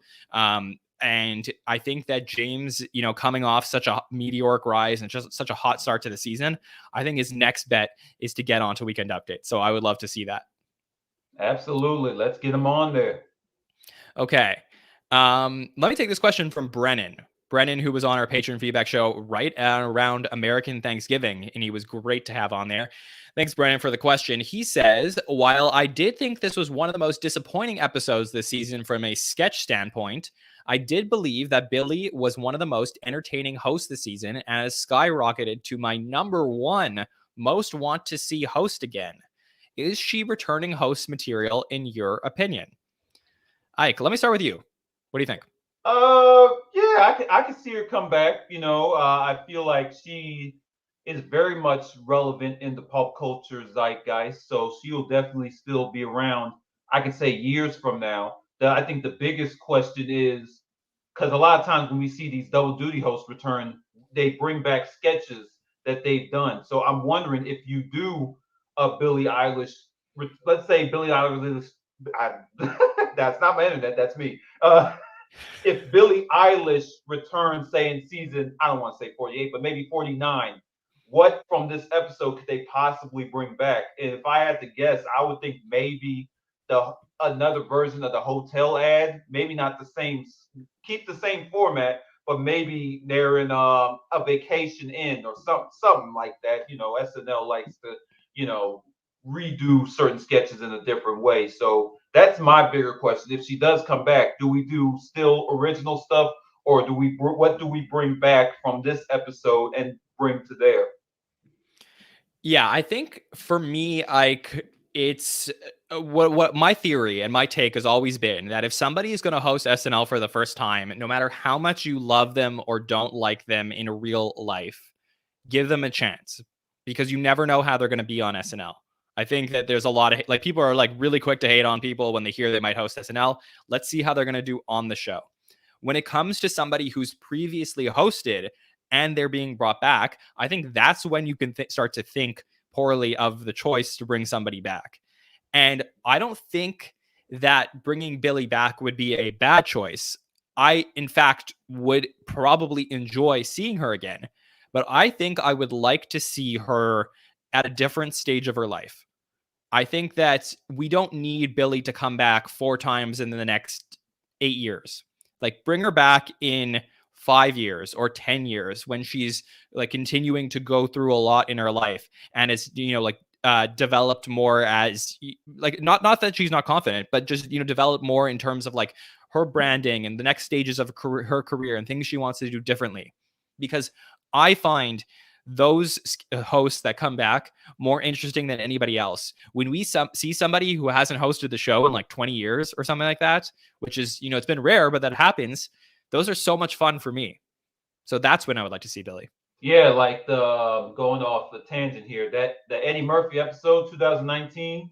Speaker 2: And I think that James, coming off such a meteoric rise and just such a hot start to the season, I think his next bet is to get onto Weekend Update. So I would love to see that.
Speaker 3: Absolutely. Let's get him on there.
Speaker 2: Okay. Let me take this question from Brennan. Brennan, who was on our Patreon feedback show right around American Thanksgiving, and he was great to have on there. Thanks, Brennan, for the question. He says, while I did think this was one of the most disappointing episodes this season from a sketch standpoint, I did believe that Billy was one of the most entertaining hosts this season and has skyrocketed to my number 1 most want to see host again. Is she returning host material in your opinion? Ike, let me start with you. What do you think?
Speaker 3: Yeah, I can see her come back. I feel like she is very much relevant in the pop culture zeitgeist, so she'll definitely still be around. I can say years from now. I think the biggest question is because a lot of times when we see these double duty hosts return, they bring back sketches that they've done. So I'm wondering if you do a Billie Eilish, let's say Billie Eilish. I, that's not my internet. That's me. If Billie Eilish returns, say in season, I don't want to say 48, but maybe 49, what from this episode could they possibly bring back? And if I had to guess, I would think maybe another version of the hotel ad, maybe not the same, keep the same format, but maybe they're in a vacation inn or something like that. SNL likes to, you know, redo certain sketches in a different way. So that's my bigger question. If she does come back, do we do still original stuff, or what do we bring back from this episode and bring to there?
Speaker 2: Yeah, I think for me, it's what my theory and my take has always been that if somebody is going to host SNL for the first time, no matter how much you love them or don't like them in real life, give them a chance, because you never know how they're going to be on SNL. I think that there's a lot of people are like really quick to hate on people when they hear they might host SNL. Let's see how they're going to do on the show. When it comes to somebody who's previously hosted and they're being brought back, I think that's when you can start to think poorly of the choice to bring somebody back. And I don't think that bringing Billie back would be a bad choice. I, in fact, would probably enjoy seeing her again. But I think I would like to see her at a different stage of her life. I think that we don't need Billie to come back 4 times in the next 8 years. Like, bring her back in 5 years or 10 years when she's like continuing to go through a lot in her life and is, developed more as like, not that she's not confident, but just, develop more in terms of like her branding and the next stages of her career and things she wants to do differently. Because I find those hosts that come back more interesting than anybody else. When we see somebody who hasn't hosted the show in like 20 years or something like that, which is, it's been rare, but that happens. Those are so much fun for me. So that's when I would like to see Billie.
Speaker 3: Yeah, like the going off the tangent here, that the Eddie Murphy episode 2019,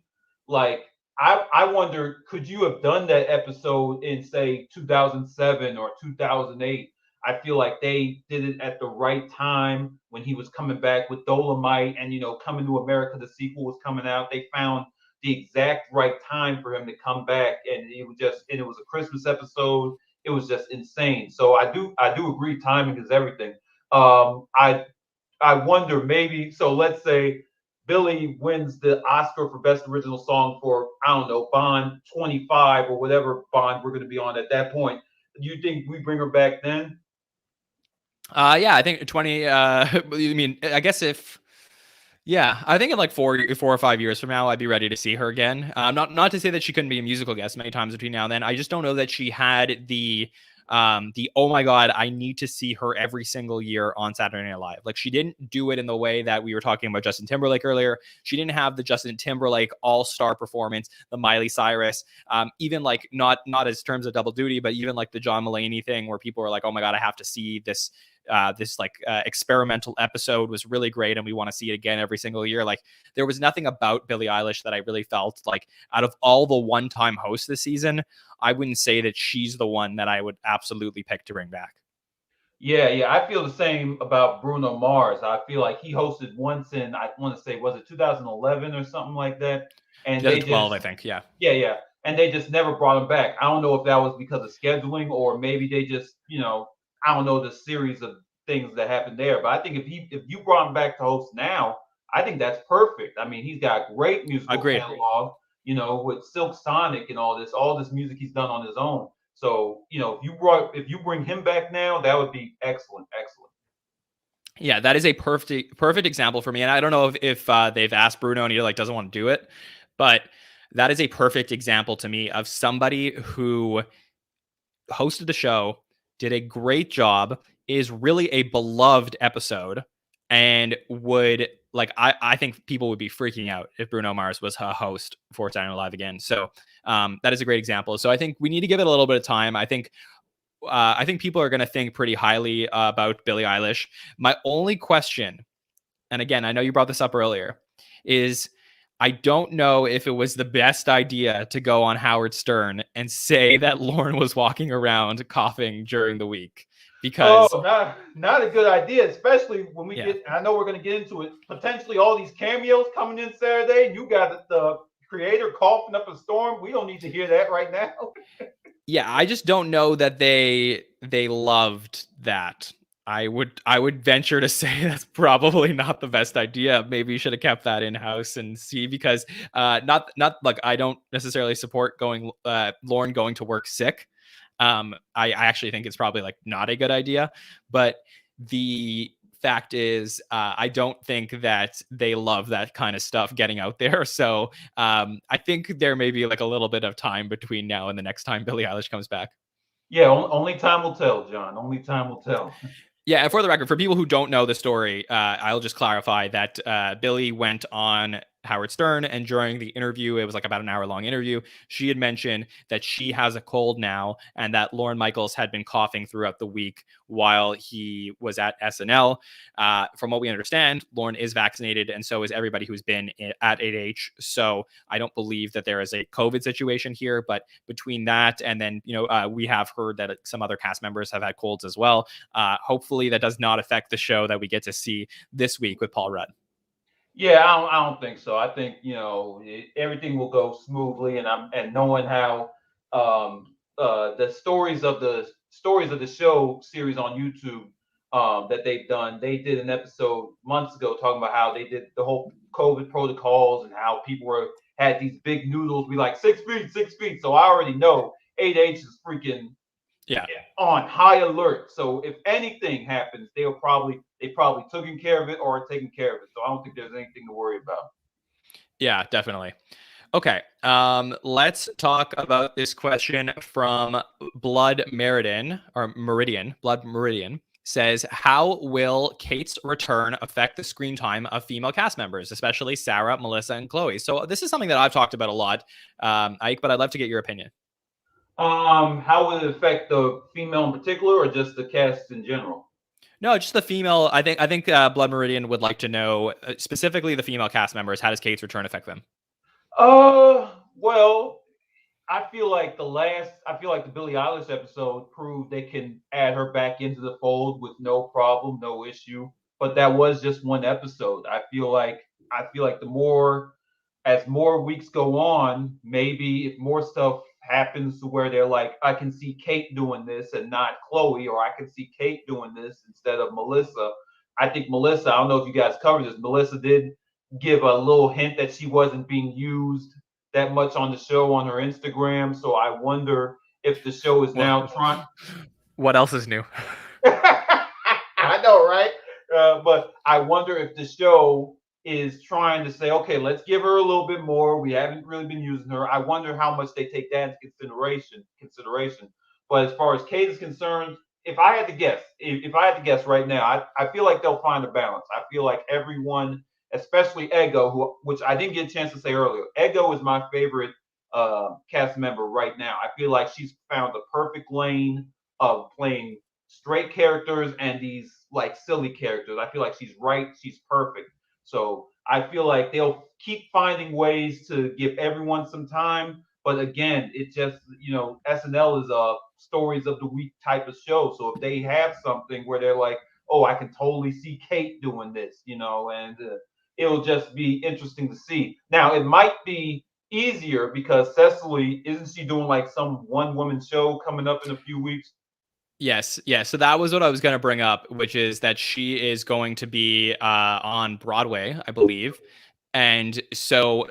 Speaker 3: like I wonder, could you have done that episode in say 2007 or 2008? I feel like they did it at the right time when he was coming back with Dolomite and Coming to America, the sequel was coming out. They found the exact right time for him to come back, and it was a Christmas episode. It was just insane. So I do agree, timing is everything. I wonder, maybe, so let's say Billie wins the Oscar for Best Original Song for, I don't know, Bond 25 or whatever Bond we're going to be on at that point. Do you think we bring her back then?
Speaker 2: Yeah, I think 20. I mean, I guess I think in like 4 or 5 years from now, I'd be ready to see her again. Not to say that she couldn't be a musical guest many times between now and then. I just don't know that she had the oh my God, I need to see her every single year on Saturday Night Live. Like, she didn't do it in the way that we were talking about Justin Timberlake earlier. She didn't have the Justin Timberlake all-star performance, the Miley Cyrus, even like not as terms of double duty, but even like the John Mulaney thing where people were like, oh my God, I have to see this experimental episode was really great and we want to see it again every single year. Like, there was nothing about Billie Eilish that I really felt like, out of all the one-time hosts this season, I wouldn't say that she's the one that I would absolutely pick to bring back.
Speaker 3: Yeah, I feel the same about Bruno Mars. I feel like he hosted once in, I want to say, was it 2011 or something like that? And
Speaker 2: 2012, I think.
Speaker 3: Yeah. And they just never brought him back. I don't know if that was because of scheduling or maybe they just, I don't know, the series of things that happened there. But I think if you brought him back to host now, I think that's perfect. I mean, he's got great musical catalog, with Silk Sonic and all this music he's done on his own. So, if you bring him back now, that would be excellent.
Speaker 2: Yeah, that is a perfect example for me. And I don't know if they've asked Bruno and he like doesn't want to do it, but that is a perfect example to me of somebody who hosted the show, did a great job, is really a beloved episode, and would like I think people would be freaking out if Bruno Mars was a host for Saturday Night Live again. So that is a great example. So I think we need to give it a little bit of time. I think people are going to think pretty highly about Billie Eilish. My only question, and again, I know you brought this up earlier, is I don't know if it was the best idea to go on Howard Stern and say that Lauren was walking around coughing during the week, because
Speaker 3: not a good idea, especially when we
Speaker 2: Yeah.
Speaker 3: get. I know we're going to get into it. Potentially, all these cameos coming in Saturday. You got the creator coughing up a storm. We don't need to hear that right now.
Speaker 2: Yeah, I just don't know that they loved that. I would venture to say that's probably not the best idea. Maybe you should have kept that in house and see, because not like I don't necessarily support Lauren going to work sick. I actually think it's probably like not a good idea, but the fact is, I don't think that they love that kind of stuff getting out there. So I think there may be like a little bit of time between now and the next time Billie Eilish comes back.
Speaker 3: Yeah, only time will tell, John. Only time will tell.
Speaker 2: Yeah, and for the record, for people who don't know the story, I'll just clarify that Billie went on Howard Stern, and during the interview, it was like about an hour-long interview, she had mentioned that she has a cold now, and that Lorne Michaels had been coughing throughout the week while he was at SNL. From what we understand, Lorne is vaccinated, and so is everybody who's been at 8H. So I don't believe that there is a COVID situation here, but between that and then, we have heard that some other cast members have had colds as well. Hopefully that does not affect the show that we get to see this week with Paul Rudd.
Speaker 3: Yeah, I don't think so. I think everything will go smoothly, and knowing how the stories of the show series on YouTube that they've done. They did an episode months ago talking about how they did the whole COVID protocols and how people had these big noodles be like 6 feet, 6 feet. So I already know 8H is freaking on high alert. So if anything happens, they probably taken care of it or taken care of it. So I don't think there's anything to worry about.
Speaker 2: Yeah, definitely. Okay, let's talk about this question from Blood Meridian. Blood Meridian says, how will Kate's return affect the screen time of female cast members, especially Sarah, Melissa, and Chloe? So this is something that I've talked about a lot, Ike, but I'd love to get your opinion.
Speaker 3: How will it affect the female in particular, or just the cast in general?
Speaker 2: No, just the female. I think Blood Meridian would like to know specifically the female cast members. How does Kate's return affect them?
Speaker 3: Well, I feel like the Billie Eilish episode proved they can add her back into the fold with no problem, no issue. But that was just one episode. I feel like as more weeks go on, maybe if more stuff happens to where they're like, I can see Kate doing this and not Chloe, or I can see Kate doing this instead of Melissa. I think Melissa, I don't know if you guys covered this, Melissa did give a little hint that she wasn't being used that much on the show on her Instagram. So I wonder if the show is now trying.
Speaker 2: What else is new?
Speaker 3: I know, right? But I wonder if the show is trying to say, okay, let's give her a little bit more. We haven't really been using her. I wonder how much they take that into consideration. But as far as Kate is concerned, if I had to guess right now, I feel like they'll find a balance. I feel like everyone, especially Ego, which I didn't get a chance to say earlier, Ego is my favorite cast member right now. I feel like she's found the perfect lane of playing straight characters and these like silly characters. I feel like she's right. She's perfect. So I feel like they'll keep finding ways to give everyone some time. But again, it just, SNL is a stories of the week type of show. So if they have something where they're like, oh, I can totally see Kate doing this, and it'll just be interesting to see. Now, it might be easier because Cecily, isn't she doing like some one-woman show coming up in a few weeks?
Speaker 2: Yes. So that was what I was going to bring up, which is that she is going to be on Broadway, I believe. And so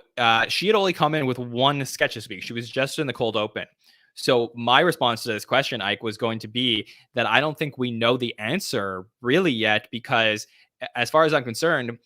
Speaker 2: she had only come in with one sketch this week. She was just in the cold open. So my response to this question, Ike, was going to be that I don't think we know the answer really yet, because as far as I'm concerned,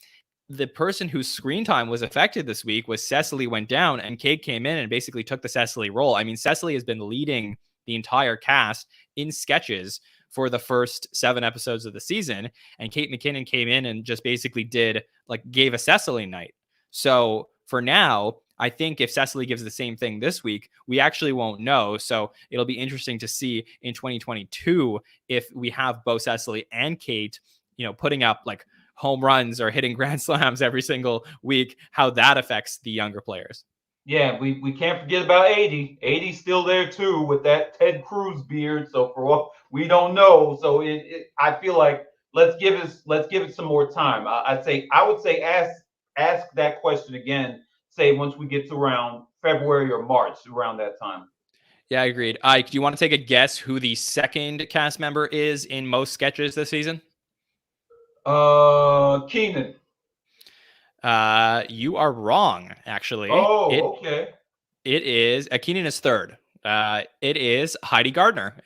Speaker 2: the person whose screen time was affected this week was Cecily went down, and Kate came in and basically took the Cecily role. I mean, Cecily has been leading the entire cast in sketches for the first 7 episodes of the season, and Kate McKinnon came in and just basically gave a Cecily night. So for now, I think if Cecily gives the same thing this week, we actually won't know. So it'll be interesting to see in 2022 if we have both Cecily and Kate, putting up like home runs or hitting grand slams every single week, how that affects the younger players.
Speaker 3: Yeah, we can't forget about 80. 80's still there too with that Ted Cruz beard. So for what we don't know, so I feel like let's give it some more time. I would say ask that question again. Say once we get to around February or March, around that time.
Speaker 2: Yeah, I agreed. Ike, do you want to take a guess who the second cast member is in most sketches this season?
Speaker 3: Keenan.
Speaker 2: You are wrong, actually.
Speaker 3: Oh, okay.
Speaker 2: It is Keenan is third. It is Heidi Gardner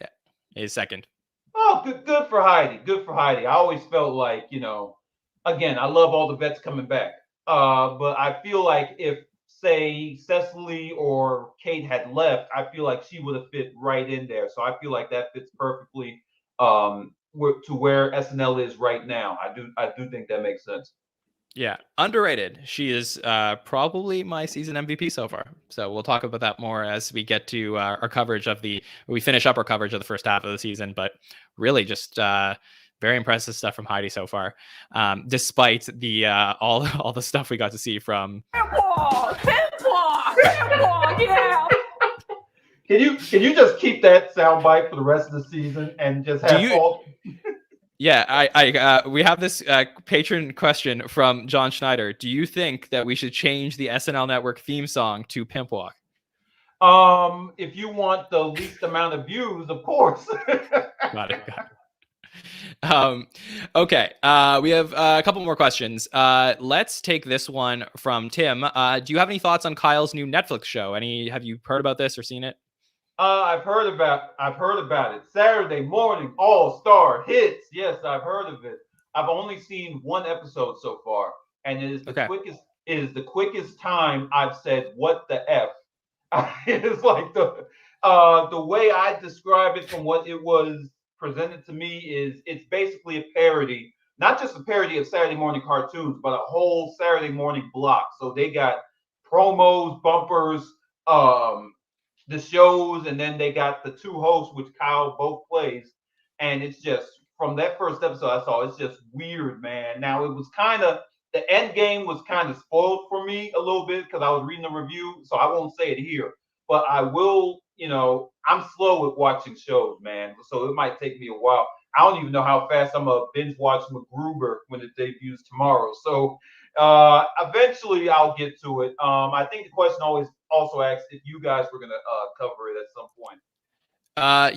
Speaker 2: is second.
Speaker 3: Oh, good for Heidi. Good for Heidi. I always felt like, again, I love all the vets coming back. But I feel like if, say, Cecily or Kate had left, I feel like she would have fit right in there. So I feel like that fits perfectly to where SNL is right now. I do think that makes sense.
Speaker 2: Yeah, underrated. She is probably my season MVP so far. So we'll talk about that more as we get to our coverage we finish up our coverage of the first half of the season. But really just very impressive stuff from Heidi so far, despite the all the stuff we got to see from.
Speaker 3: Yeah. Can you just keep that soundbite for the rest of the season and just have all?
Speaker 2: Yeah, we have this patron question from John Schneider. Do you think that we should change the SNL Network theme song to Pimp Walk?
Speaker 3: If you want the least amount of views, of course.
Speaker 2: Got it. Okay. We have a couple more questions. Let's take this one from Tim. Do you have any thoughts on Kyle's new Netflix show? Have you heard about this or seen it?
Speaker 3: I've heard about it. Saturday morning all-star hits. Yes, I've heard of it. I've only seen one episode so far, and it is the quickest. It is the quickest time I've said "what the f." It's like the way I describe it from what it was presented to me is it's basically a parody, not just a parody of Saturday morning cartoons, but a whole Saturday morning block. So they got promos, bumpers, the shows, and then they got the two hosts, which Kyle both plays. And it's just, from that first episode I saw, it's just weird, man. Now, it was the end game was kind of spoiled for me a little bit because I was reading the review, so I won't say it here. But I will, I'm slow at watching shows, man. So it might take me a while. I don't even know how fast I'm going to binge watch MacGruber when it debuts tomorrow. So eventually I'll get to it. I think the question also asks if you guys were going to cover it at some point.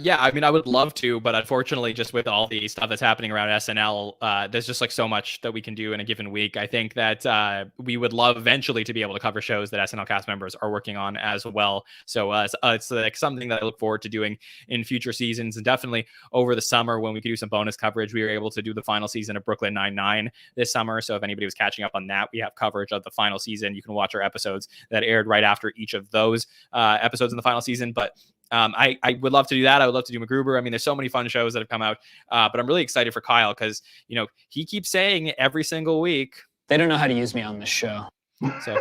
Speaker 2: Yeah, I mean, I would love to, but unfortunately, just with all the stuff that's happening around SNL, there's just like so much that we can do in a given week. I think that we would love eventually to be able to cover shows that SNL cast members are working on as well. So it's like something that I look forward to doing in future seasons, and definitely over the summer when we could do some bonus coverage. We were able to do the final season of Brooklyn Nine-Nine this summer. So if anybody was catching up on that, we have coverage of the final season. You can watch our episodes that aired right after each of those episodes in the final season. But I would love to do that. I would love to do MacGruber. I mean, there's so many fun shows that have come out, but I'm really excited for Kyle because, he keeps saying every single week,
Speaker 5: they don't know how to use me on this show.
Speaker 2: So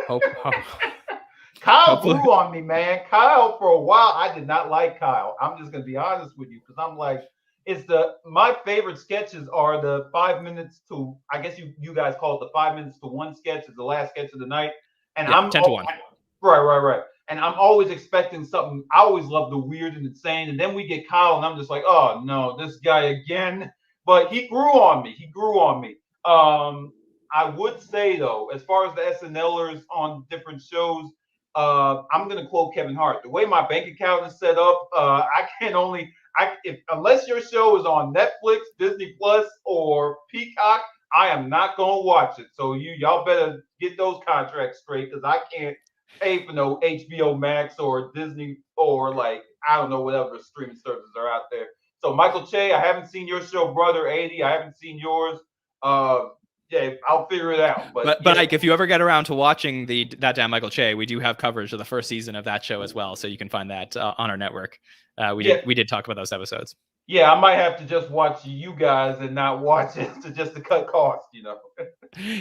Speaker 3: Kyle grew on me, man. Kyle, for a while, I did not like Kyle. I'm just going to be honest with you because I'm like, my favorite sketches are the 5 minutes to, I guess you guys call it the 5 minutes to one sketch is the last sketch of the night. And
Speaker 2: yeah, 10 to 1.
Speaker 3: Right. And I'm always expecting something. I always love the weird and insane. And then we get Kyle, and I'm just like, oh, no, this guy again. But he grew on me. I would say, though, as far as the SNLers on different shows, I'm going to quote Kevin Hart. The way my bank account is set up, unless your show is on Netflix, Disney Plus, or Peacock, I am not going to watch it. So y'all better get those contracts straight because I can't pay for no HBO Max or Disney or I don't know, whatever streaming services are out there. So Michael Che, I haven't seen your show, brother. 80, I haven't seen yours. Yeah, I'll figure it out. But
Speaker 2: Ike, if you ever get around to watching that damn Michael Che, we do have coverage of the first season of that show as well, so you can find that on our network. We did talk about those episodes.
Speaker 3: Yeah, I might have to just watch you guys and not watch it to cut costs,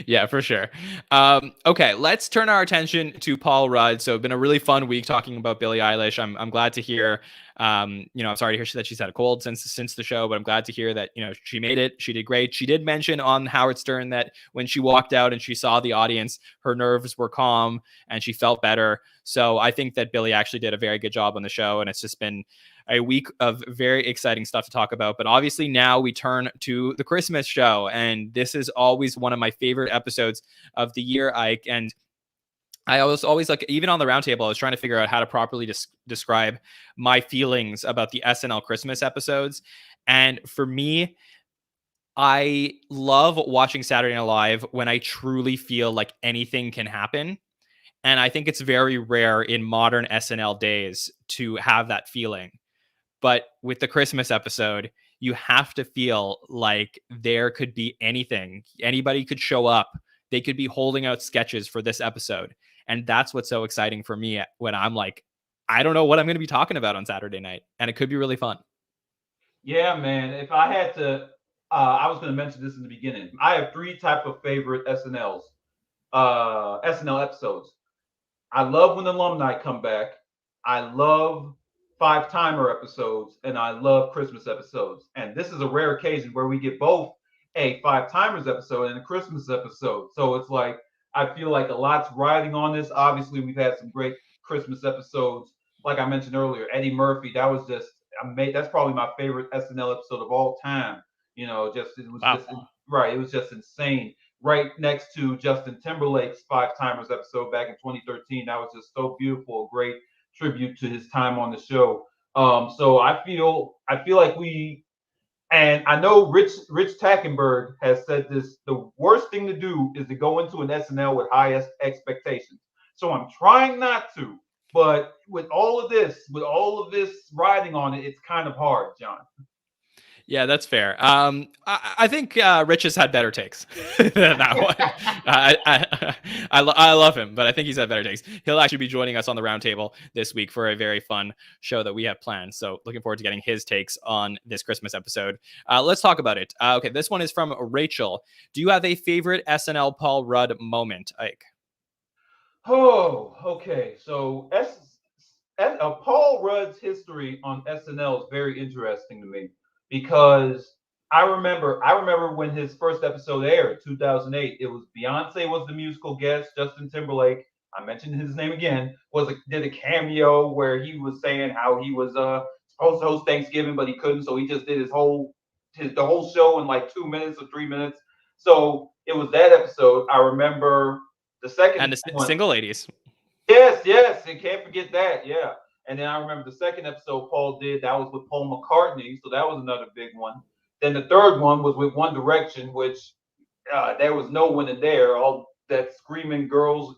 Speaker 2: Yeah, for sure. Okay, let's turn our attention to Paul Rudd. So it's been a really fun week talking about Billie Eilish. I'm glad to hear. I'm sorry to hear that she's had a cold since the show, but I'm glad to hear that she made it. She did great. She did mention on Howard Stern that when she walked out and she saw the audience, her nerves were calm and she felt better. So I think that Billie actually did a very good job on the show, and it's just been a week of very exciting stuff to talk about. But obviously now we turn to the Christmas show, and this is always one of my favorite episodes of the year, Ike. And I was always like, even on the roundtable, I was trying to figure out how to properly describe my feelings about the SNL Christmas episodes. And for me, I love watching Saturday Night Live when I truly feel like anything can happen. And I think it's very rare in modern SNL days to have that feeling. But with the Christmas episode, you have to feel like there could be anything. Anybody could show up. They could be holding out sketches for this episode. And that's what's so exciting for me when I'm like, I don't know what I'm going to be talking about on Saturday night. And it could be really fun.
Speaker 3: Yeah, man. If I had to, I was going to mention this in the beginning. I have three type of favorite SNL episodes. I love when alumni come back. I love five-timer episodes, and I love Christmas episodes. And this is a rare occasion where we get both a five-timers episode and a Christmas episode. So it's like I feel like a lot's riding on this. Obviously, we've had some great Christmas episodes. Like I mentioned earlier, Eddie Murphy. That was just amazing. That's probably my favorite SNL episode of all time.
Speaker 2: Wow.
Speaker 3: Right. It was just insane. Right next to Justin Timberlake's Five Timers episode back in 2013. That was just so beautiful, a great tribute to his time on the show. So I feel like and I know Rich Tackenberg has said this. The worst thing to do is to go into an SNL with highest expectations. So I'm trying not to, but with all of this riding on it, it's kind of hard, John.
Speaker 2: Yeah, that's fair. I think Rich has had better takes than that one. I love him, but I think he's had better takes. He'll actually be joining us on the roundtable this week for a very fun show that we have planned. So looking forward to getting his takes on this Christmas episode. Let's talk about it. Okay, this one is from Rachel. Do you have a favorite SNL Paul Rudd moment, Ike?
Speaker 3: Oh, okay. So Paul Rudd's history on SNL is very interesting to me because I remember when his first episode aired, 2008. It was Beyonce was the musical guest, Justin Timberlake. I mentioned his name again. Did a cameo where he was saying how he was supposed to host Thanksgiving, but he couldn't, so he just did the whole show in like 2 minutes or 3 minutes. So it was that episode. I remember the second
Speaker 2: And the
Speaker 3: one.
Speaker 2: single ladies.
Speaker 3: Yes, and can't forget that. Yeah. And then I remember the second episode Paul did, that was with Paul McCartney. So that was another big one. Then the third one was with One Direction, which there was no one in there. All that screaming girls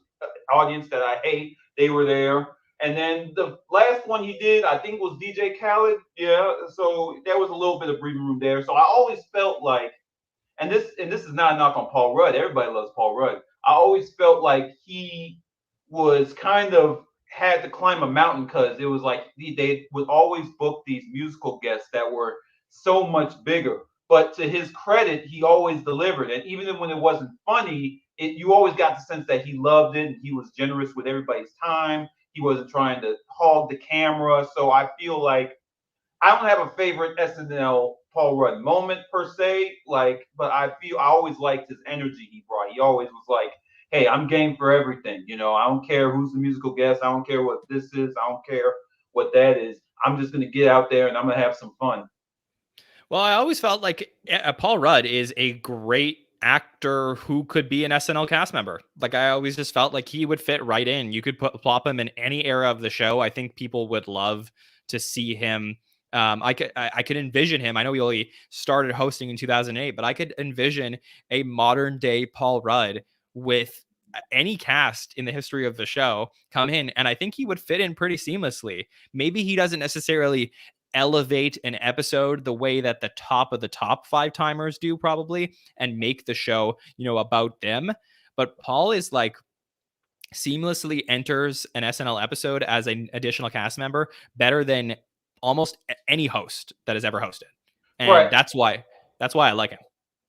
Speaker 3: audience that I hate, they were there. And then the last one he did, I think, was DJ Khaled. Yeah. So there was a little bit of breathing room there. So I always felt like, and this is not a knock on Paul Rudd. Everybody loves Paul Rudd. I always felt like he was kind of had to climb a mountain because it was like they would always book these musical guests that were so much bigger. But to his credit, he always delivered. And even when it wasn't funny, you always got the sense that he loved it and he was generous with everybody's time. He wasn't trying to hog the camera. So I feel like I don't have a favorite SNL Paul Rudd moment per se, but I always liked his energy he brought. He always was like, "Hey, I'm game for everything. I don't care who's the musical guest. I don't care what this is. I don't care what that is. I'm just gonna get out there and I'm gonna have some fun."
Speaker 2: Well, I always felt like Paul Rudd is a great actor who could be an SNL cast member. Like I always just felt like he would fit right in. You could plop him in any era of the show. I think people would love to see him. I could envision him. I know he only started hosting in 2008, but I could envision a modern day Paul Rudd with any cast in the history of the show come in, and I think he would fit in pretty seamlessly. Maybe he doesn't necessarily elevate an episode the way that the top of the top five timers do probably and make the show, about them. But Paul is like seamlessly enters an SNL episode as an additional cast member better than almost any host that has ever hosted. and
Speaker 3: Right.
Speaker 2: that's why I like him.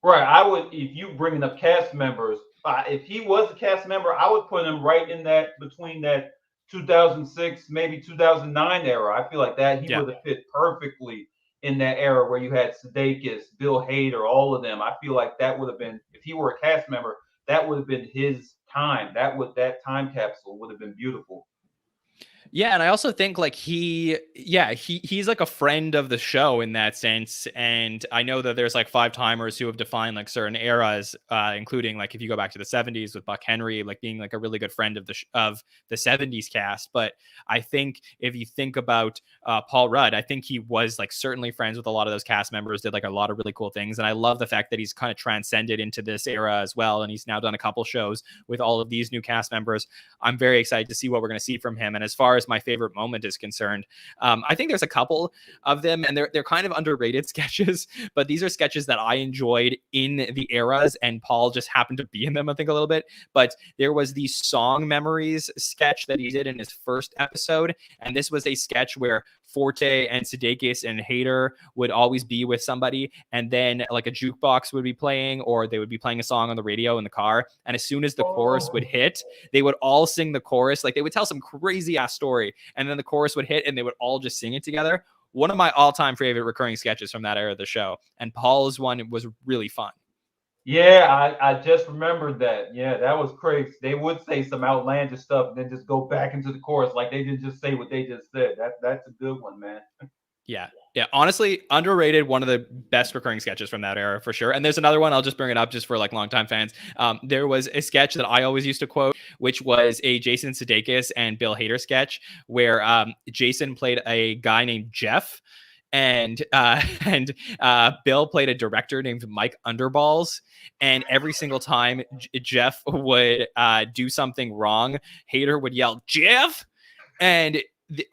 Speaker 3: Right. I would, if you bringing up cast members, if he was a cast member, I would put him right in that between that 2006, maybe 2009 era. I feel like that he
Speaker 2: Yeah.
Speaker 3: would have fit perfectly in that era where you had Sudeikis, Bill Hader, all of them. I feel like that would have been, if he were a cast member, that would have been his time. That time capsule would have been beautiful.
Speaker 2: Yeah, and I also think like he's like a friend of the show in that sense. And I know that there's like five timers who have defined like certain eras, including like if you go back to the 70s with Buck Henry, like being like a really good friend of the 70s cast. But I think if you think about Paul Rudd, I think he was like certainly friends with a lot of those cast members, did like a lot of really cool things. And I love the fact that he's kind of transcended into this era as well. And he's now done a couple shows with all of these new cast members. I'm very excited to see what we're going to see from him. And as far as my favorite moment is concerned, I think there's a couple of them, and they're kind of underrated sketches, but these are sketches that I enjoyed in the eras, and Paul just happened to be in them, I think, a little bit. But there was the Song Memories sketch that he did in his first episode, and this was a sketch where Forte and Sudeikis and Hader would always be with somebody, and then like a jukebox would be playing, or they would be playing a song on the radio in the car, and as soon as the chorus would hit, they would all sing the chorus. Like they would tell some crazy ass story, and then the chorus would hit and they would all just sing it together. One of my all-time favorite recurring sketches from that era of the show, and Paul's one was really fun.
Speaker 3: Yeah, I just remembered that. Yeah, that was crazy. They would say some outlandish stuff and then just go back into the chorus like they didn't just say what they just said. That's a good one, man.
Speaker 2: Yeah. Honestly, underrated. One of the best recurring sketches from that era for sure. And there's another one. I'll just bring it up just for like longtime fans. There was a sketch that I always used to quote, which was a Jason Sudeikis and Bill Hader sketch where Jason played a guy named Jeff. And Bill played a director named Mike Underballs. And every single time Jeff would do something wrong, Hader would yell, "Jeff!" And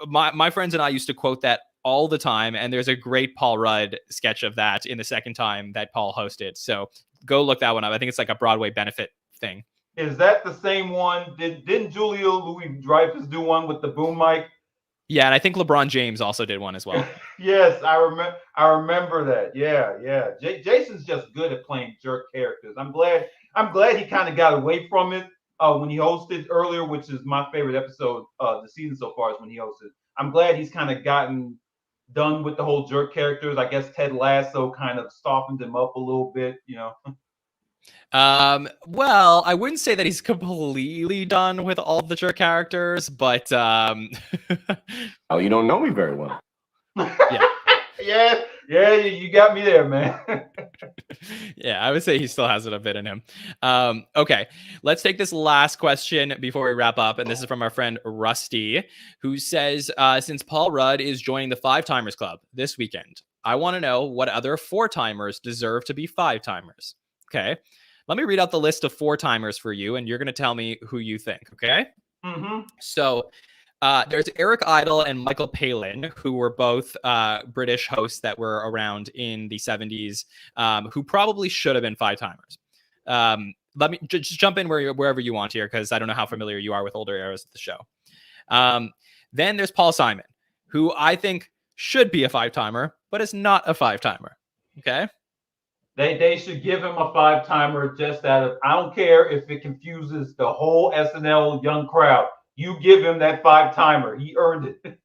Speaker 2: my friends and I used to quote that all the time. And there's a great Paul Rudd sketch of that in the second time that Paul hosted. So go look that one up. I think it's like a Broadway benefit thing.
Speaker 3: Is that the same one? Didn't Julia Louis-Dreyfus do one with the boom mic?
Speaker 2: Yeah, and I think LeBron James also did one as well.
Speaker 3: Yes, I remember that. Yeah. Jason's just good at playing jerk characters. I'm glad he kind of got away from it when he hosted earlier, which is my favorite episode of the season so far, is when he hosted. I'm glad he's kind of gotten done with the whole jerk characters. I guess Ted Lasso kind of softened him up a little bit, you know.
Speaker 2: Well, I wouldn't say that he's completely done with all the jerk characters, but
Speaker 6: oh, you don't know me very well.
Speaker 3: Yeah, you got me there, man.
Speaker 2: Yeah, I would say he still has it a bit in him. Okay, let's take this last question before we wrap up, and this is from our friend Rusty, who says, since Paul Rudd is joining the 5-Timers Club this weekend, I want to know what other 4-timers deserve to be 5-timers. Okay, let me read out the list of 4-timers for you, and you're going to tell me who you think, okay?
Speaker 3: Mm-hmm.
Speaker 2: So there's Eric Idle and Michael Palin, who were both British hosts that were around in the 70s, who probably should have been 5-timers. Let me just jump in wherever you want here, because I don't know how familiar you are with older eras of the show. Then there's Paul Simon, who I think should be a 5-timer, but is not a 5-timer. Okay?
Speaker 3: They should give him a 5-timer just out of, I don't care if it confuses the whole SNL young crowd. You give him that 5-timer. He earned it.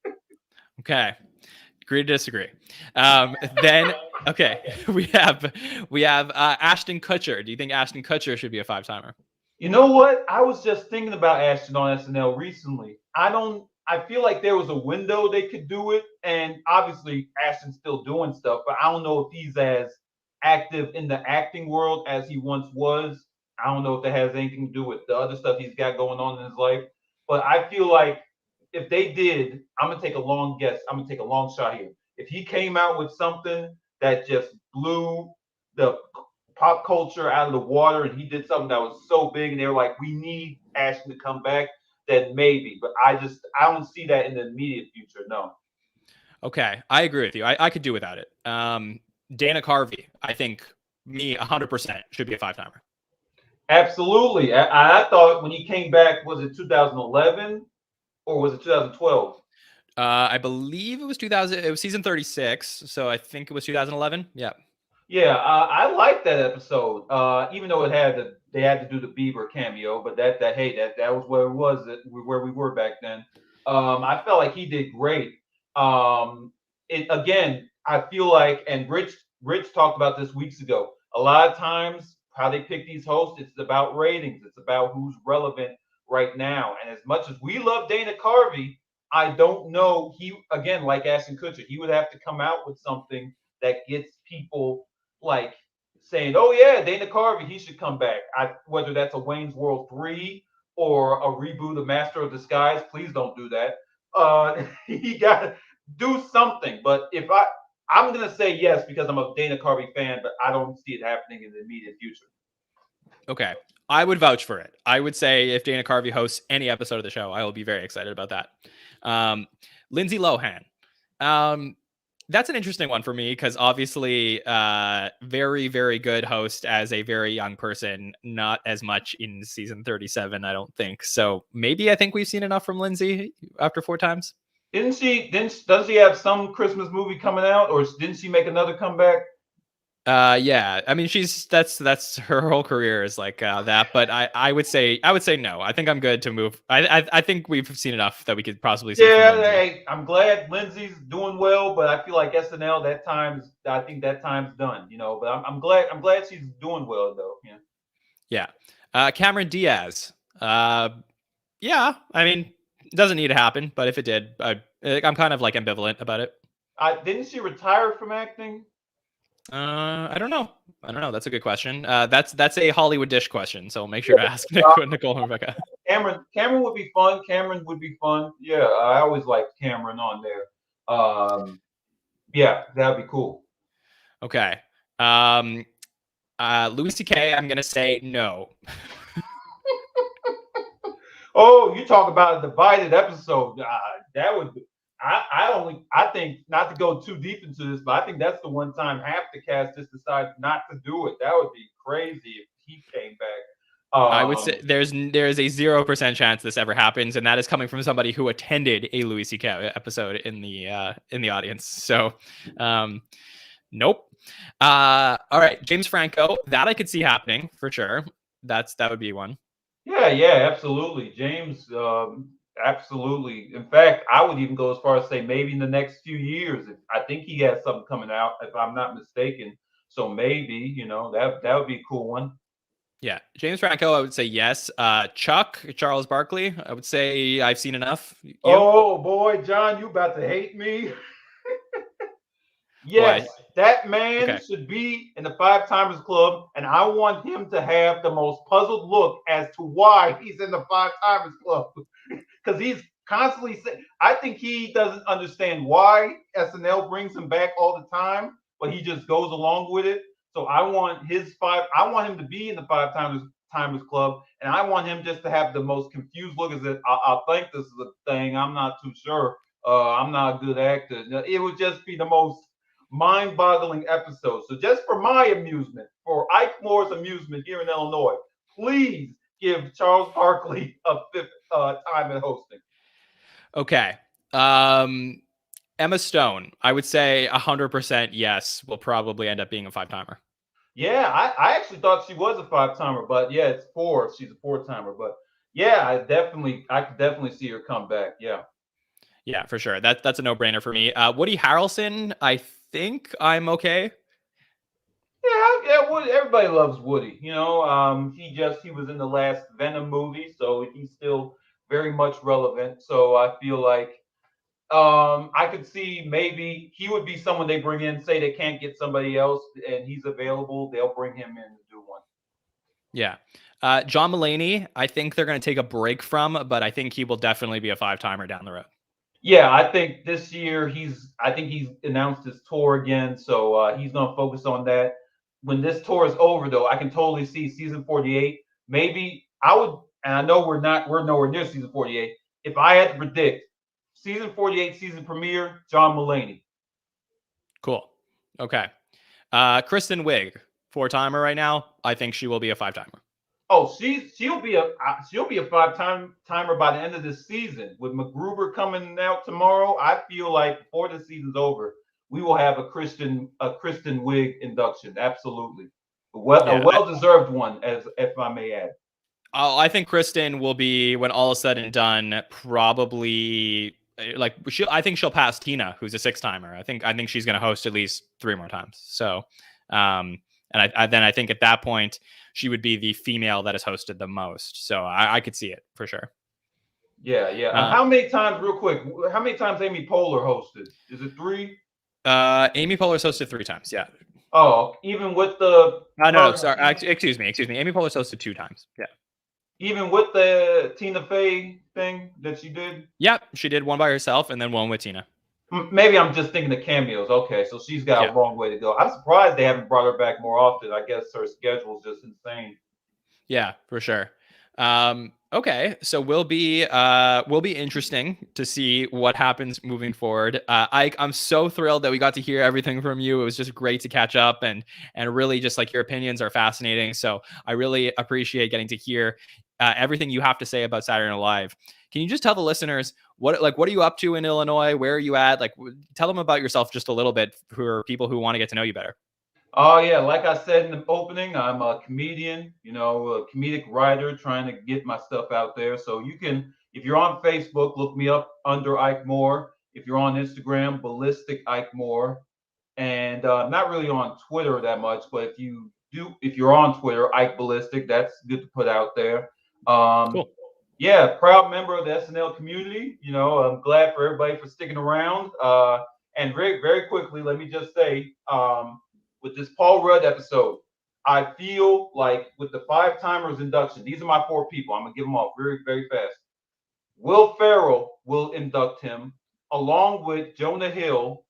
Speaker 2: Okay. Agree to disagree. Then, okay, we have Ashton Kutcher. Do you think Ashton Kutcher should be a 5-timer?
Speaker 3: You know what? I was just thinking about Ashton on SNL recently. I feel like there was a window they could do it, and obviously Ashton's still doing stuff, but I don't know if he's as active in the acting world as he once was. I don't know if that has anything to do with the other stuff he's got going on in his life. But I feel like if they did, I'm going to take a long guess. I'm going to take a long shot here. If he came out with something that just blew the pop culture out of the water, and he did something that was so big, and they were like, we need Ashton to come back, then maybe. But I don't see that in the immediate future, no.
Speaker 2: Okay, I agree with you. I could do without it. Dana Carvey, I think 100% should be a 5-timer.
Speaker 3: Absolutely. I thought when he came back, was it 2011 or was it 2012?
Speaker 2: I believe it was 2000. It was season 36, so I think it was 2011. Yeah.
Speaker 3: Yeah, I liked that episode. Even though they had to do the Bieber cameo, but that was where it was, where we were back then. I felt like he did great. It again, I feel like, and Rich talked about this weeks ago. A lot of times, how they pick these hosts, it's about ratings. It's about who's relevant right now. And as much as we love Dana Carvey, I don't know. He again, like Ashton Kutcher, he would have to come out with something that gets people like saying, "Oh yeah, Dana Carvey, he should come back." Whether that's a Wayne's World 3 or a reboot of Master of Disguise, please don't do that. He got to do something. But I'm gonna say yes because I'm a Dana Carvey fan, but I don't see it happening in the immediate future.
Speaker 2: Okay. I would vouch for it. I would say if Dana Carvey hosts any episode of the show, I will be very excited about that. Lindsay Lohan. That's an interesting one for me because obviously very, very good host as a very young person, not as much in season 37, I don't think. So maybe I think we've seen enough from Lindsay after 4 times.
Speaker 3: Does she have some Christmas movie coming out, or didn't she make another comeback?
Speaker 2: Yeah, I mean that's her whole career is like that, but I would say no. I think I'm good to move. I think we've seen enough that we could possibly see.
Speaker 3: Yeah, hey, I'm glad Lindsay's doing well, but I feel like SNL I think that time's done, but I'm glad she's doing well though.
Speaker 2: Yeah. Cameron Diaz. Yeah, I mean, it doesn't need to happen, but if it did, I'm kind of like ambivalent about it.
Speaker 3: Didn't she retire from acting?
Speaker 2: I don't know. That's a good question. That's a Hollywood Dish question, so make sure to ask Nicole and Rebecca.
Speaker 3: Cameron would be fun. Yeah, I always liked Cameron on there. Yeah, that'd be cool.
Speaker 2: Okay. Louis C.K., I'm gonna say no.
Speaker 3: Oh, you talk about a divided episode. That would be, I think, not to go too deep into this, but I think that's the one time half the cast just decides not to do it. That would be crazy if he came back.
Speaker 2: I would say there is a 0% chance this ever happens, and that is coming from somebody who attended a Louis C.K. episode in the audience. So, nope. All right, James Franco, that I could see happening for sure. That would be one.
Speaker 3: Yeah, absolutely. James, absolutely. In fact, I would even go as far as say maybe in the next few years. I think he has something coming out, if I'm not mistaken. So maybe, that would be a cool one.
Speaker 2: Yeah, James Franco, I would say yes. Chuck, Charles Barkley, I would say I've seen enough. You?
Speaker 3: Oh boy, John, you about to hate me. Yes. Why? That man should be in the 5-Timers Club, and I want him to have the most puzzled look as to why he's in the 5-Timers Club. Because he's constantly saying, I think he doesn't understand why SNL brings him back all the time, but he just goes along with it. So I want him to be in the 5-Timers Club, and I want him just to have the most confused look as if I think this is a thing. I'm not too sure. I'm not a good actor. It would just be the most mind-boggling episode. So just for my amusement, for Ike Moore's amusement here in Illinois, please give Charles Barkley a 5th time at hosting.
Speaker 2: Okay. Emma Stone, I would say 100% yes, will probably end up being a 5-timer.
Speaker 3: Yeah, I actually thought she was a 5-timer, but yeah, it's 4. She's a 4-timer, but yeah, I could definitely see her come back. Yeah.
Speaker 2: Yeah, for sure. That's a no-brainer for me. Woody Harrelson, I think I'm okay.
Speaker 3: Yeah, Woody, everybody loves Woody. He was in the last Venom movie, so he's still very much relevant. So I feel like I could see maybe he would be someone they bring in, say they can't get somebody else and he's available, they'll bring him in to do one.
Speaker 2: Yeah. John Mulaney, I think they're going to take a break from, but I think he will definitely be a 5-timer down the road.
Speaker 3: Yeah, I think this year he's announced his tour again, so he's going to focus on that. When this tour is over, though, I can totally see season 48. Maybe I would, and I know we're nowhere near season 48. If I had to predict, season 48 season premiere, John Mulaney.
Speaker 2: Cool. Okay. Kristen Wiig, 4-timer right now. I think she will be a 5-timer.
Speaker 3: Oh, she'll be a five-timer by the end of this season. With MacGruber coming out tomorrow, I feel like before the season's over, we will have a Kristen Wiig induction. Absolutely, a
Speaker 2: Yeah,
Speaker 3: well-deserved one, as if I may add.
Speaker 2: Oh, I think Kristen will be, when all is said and done, probably like I think she'll pass Tina, who's a six-timer. I think she's going to host at least 3 more times. So, and I think at that point she would be the female that has hosted the most. So I could see it for sure.
Speaker 3: Yeah. How many times, real quick? How many times Amy Poehler hosted? Is it 3?
Speaker 2: Amy Poehler's hosted 3 times. Yeah.
Speaker 3: Oh, even with the
Speaker 2: no, sorry. Excuse me. Amy Poehler's hosted 2 times. Yeah.
Speaker 3: Even with the Tina Fey thing that she did?
Speaker 2: Yep, she did one by herself and then one with Tina.
Speaker 3: Maybe I'm just thinking of cameos. Okay, so she's got a long way to go. I'm surprised they haven't brought her back more often. I guess her schedule is just insane.
Speaker 2: Yeah, for sure. Okay, so will be interesting to see what happens moving forward. Ike, I'm so thrilled that we got to hear everything from you. It was just great to catch up, and really just like your opinions are fascinating. So I really appreciate getting to hear everything you have to say about Saturday Night Live. Can you just tell the listeners what are you up to in Illinois? Where are you at? Like, tell them about yourself just a little bit for people who want to get to know you better.
Speaker 3: Oh, yeah. Like I said in the opening, I'm a comedian, a comedic writer trying to get my stuff out there. So you can, if you're on Facebook, look me up under Ike Moore. If you're on Instagram, Ballistic Ike Moore. And not really on Twitter that much, but if you're on Twitter, Ike Ballistic, that's good to put out there.
Speaker 2: Cool.
Speaker 3: Yeah, proud member of the SNL community. I'm glad for everybody for sticking around. And very, very quickly, let me just say, with this Paul Rudd episode, I feel like with the 5-timers induction, these are my 4 people. I'm going to give them off very, very fast. Will Ferrell will induct him along with Jonah Hill,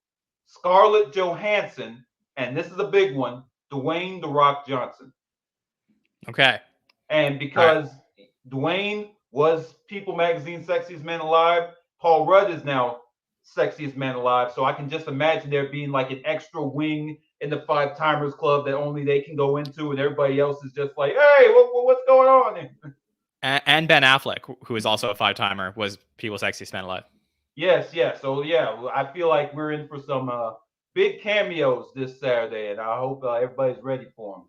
Speaker 3: Scarlett Johansson, and this is a big one, Dwayne "The Rock" Johnson.
Speaker 2: Okay.
Speaker 3: And because Dwayne was People Magazine Sexiest Man Alive, Paul Rudd is now Sexiest Man Alive. So I can just imagine there being like an extra wing in the 5-timers club that only they can go into, and everybody else is just like, hey, what's going on?
Speaker 2: And Ben Affleck, who is also a 5-timer, was People's Sexiest Man Alive.
Speaker 3: Yes. So yeah, I feel like we're in for some big cameos this Saturday, and I hope everybody's ready for them.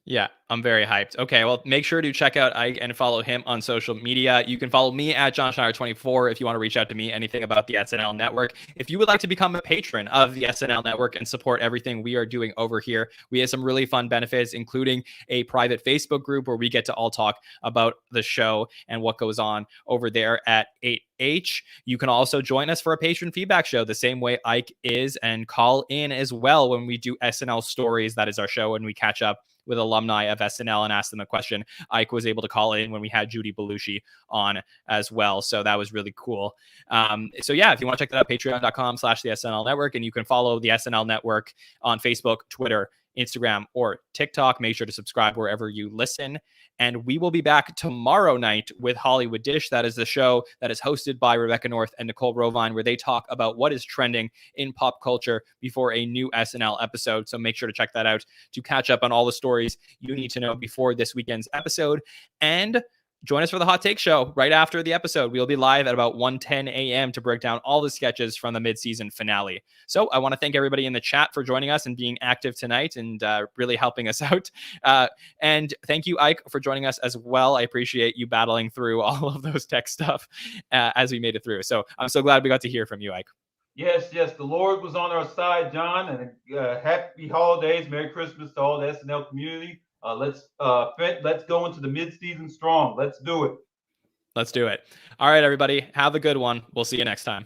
Speaker 2: Yeah, I'm very hyped. Okay, well, make sure to check out Ike and follow him on social media. You can follow me at JohnSchneider24 if you want to reach out to me, anything about the SNL Network. If you would like to become a patron of the SNL Network and support everything we are doing over here, we have some really fun benefits, including a private Facebook group where we get to all talk about the show and what goes on over there at 8H. You can also join us for a patron feedback show the same way Ike is, and call in as well when we do SNL Stories. That is our show, and we catch up with alumni of SNL and ask them a question. Ike was able to call in when we had Judy Belushi on as well. So that was really cool. So yeah, if you want to check that out, patreon.com/the SNL Network, and you can follow the SNL Network on Facebook, Twitter, Instagram, or TikTok. Make sure to subscribe wherever you listen. And we will be back tomorrow night with Hollywood Dish. That is the show that is hosted by Rebecca North and Nicole Rovine, where they talk about what is trending in pop culture before a new SNL episode. So make sure to check that out to catch up on all the stories you need to know before this weekend's episode. And join us for the Hot Take Show right after the episode. We'll be live at about 1:10 a.m. to break down all the sketches from the mid-season finale. So I want to thank everybody in the chat for joining us and being active tonight and really helping us out. And thank you, Ike, for joining us as well. I appreciate you battling through all of those tech stuff as we made it through. So I'm so glad we got to hear from you, Ike.
Speaker 3: Yes. The Lord was on our side, John, and happy holidays. Merry Christmas to all the SNL community. Let's go into the mid-season strong. Let's do it.
Speaker 2: Let's do it. All right, everybody. Have a good one. We'll see you next time.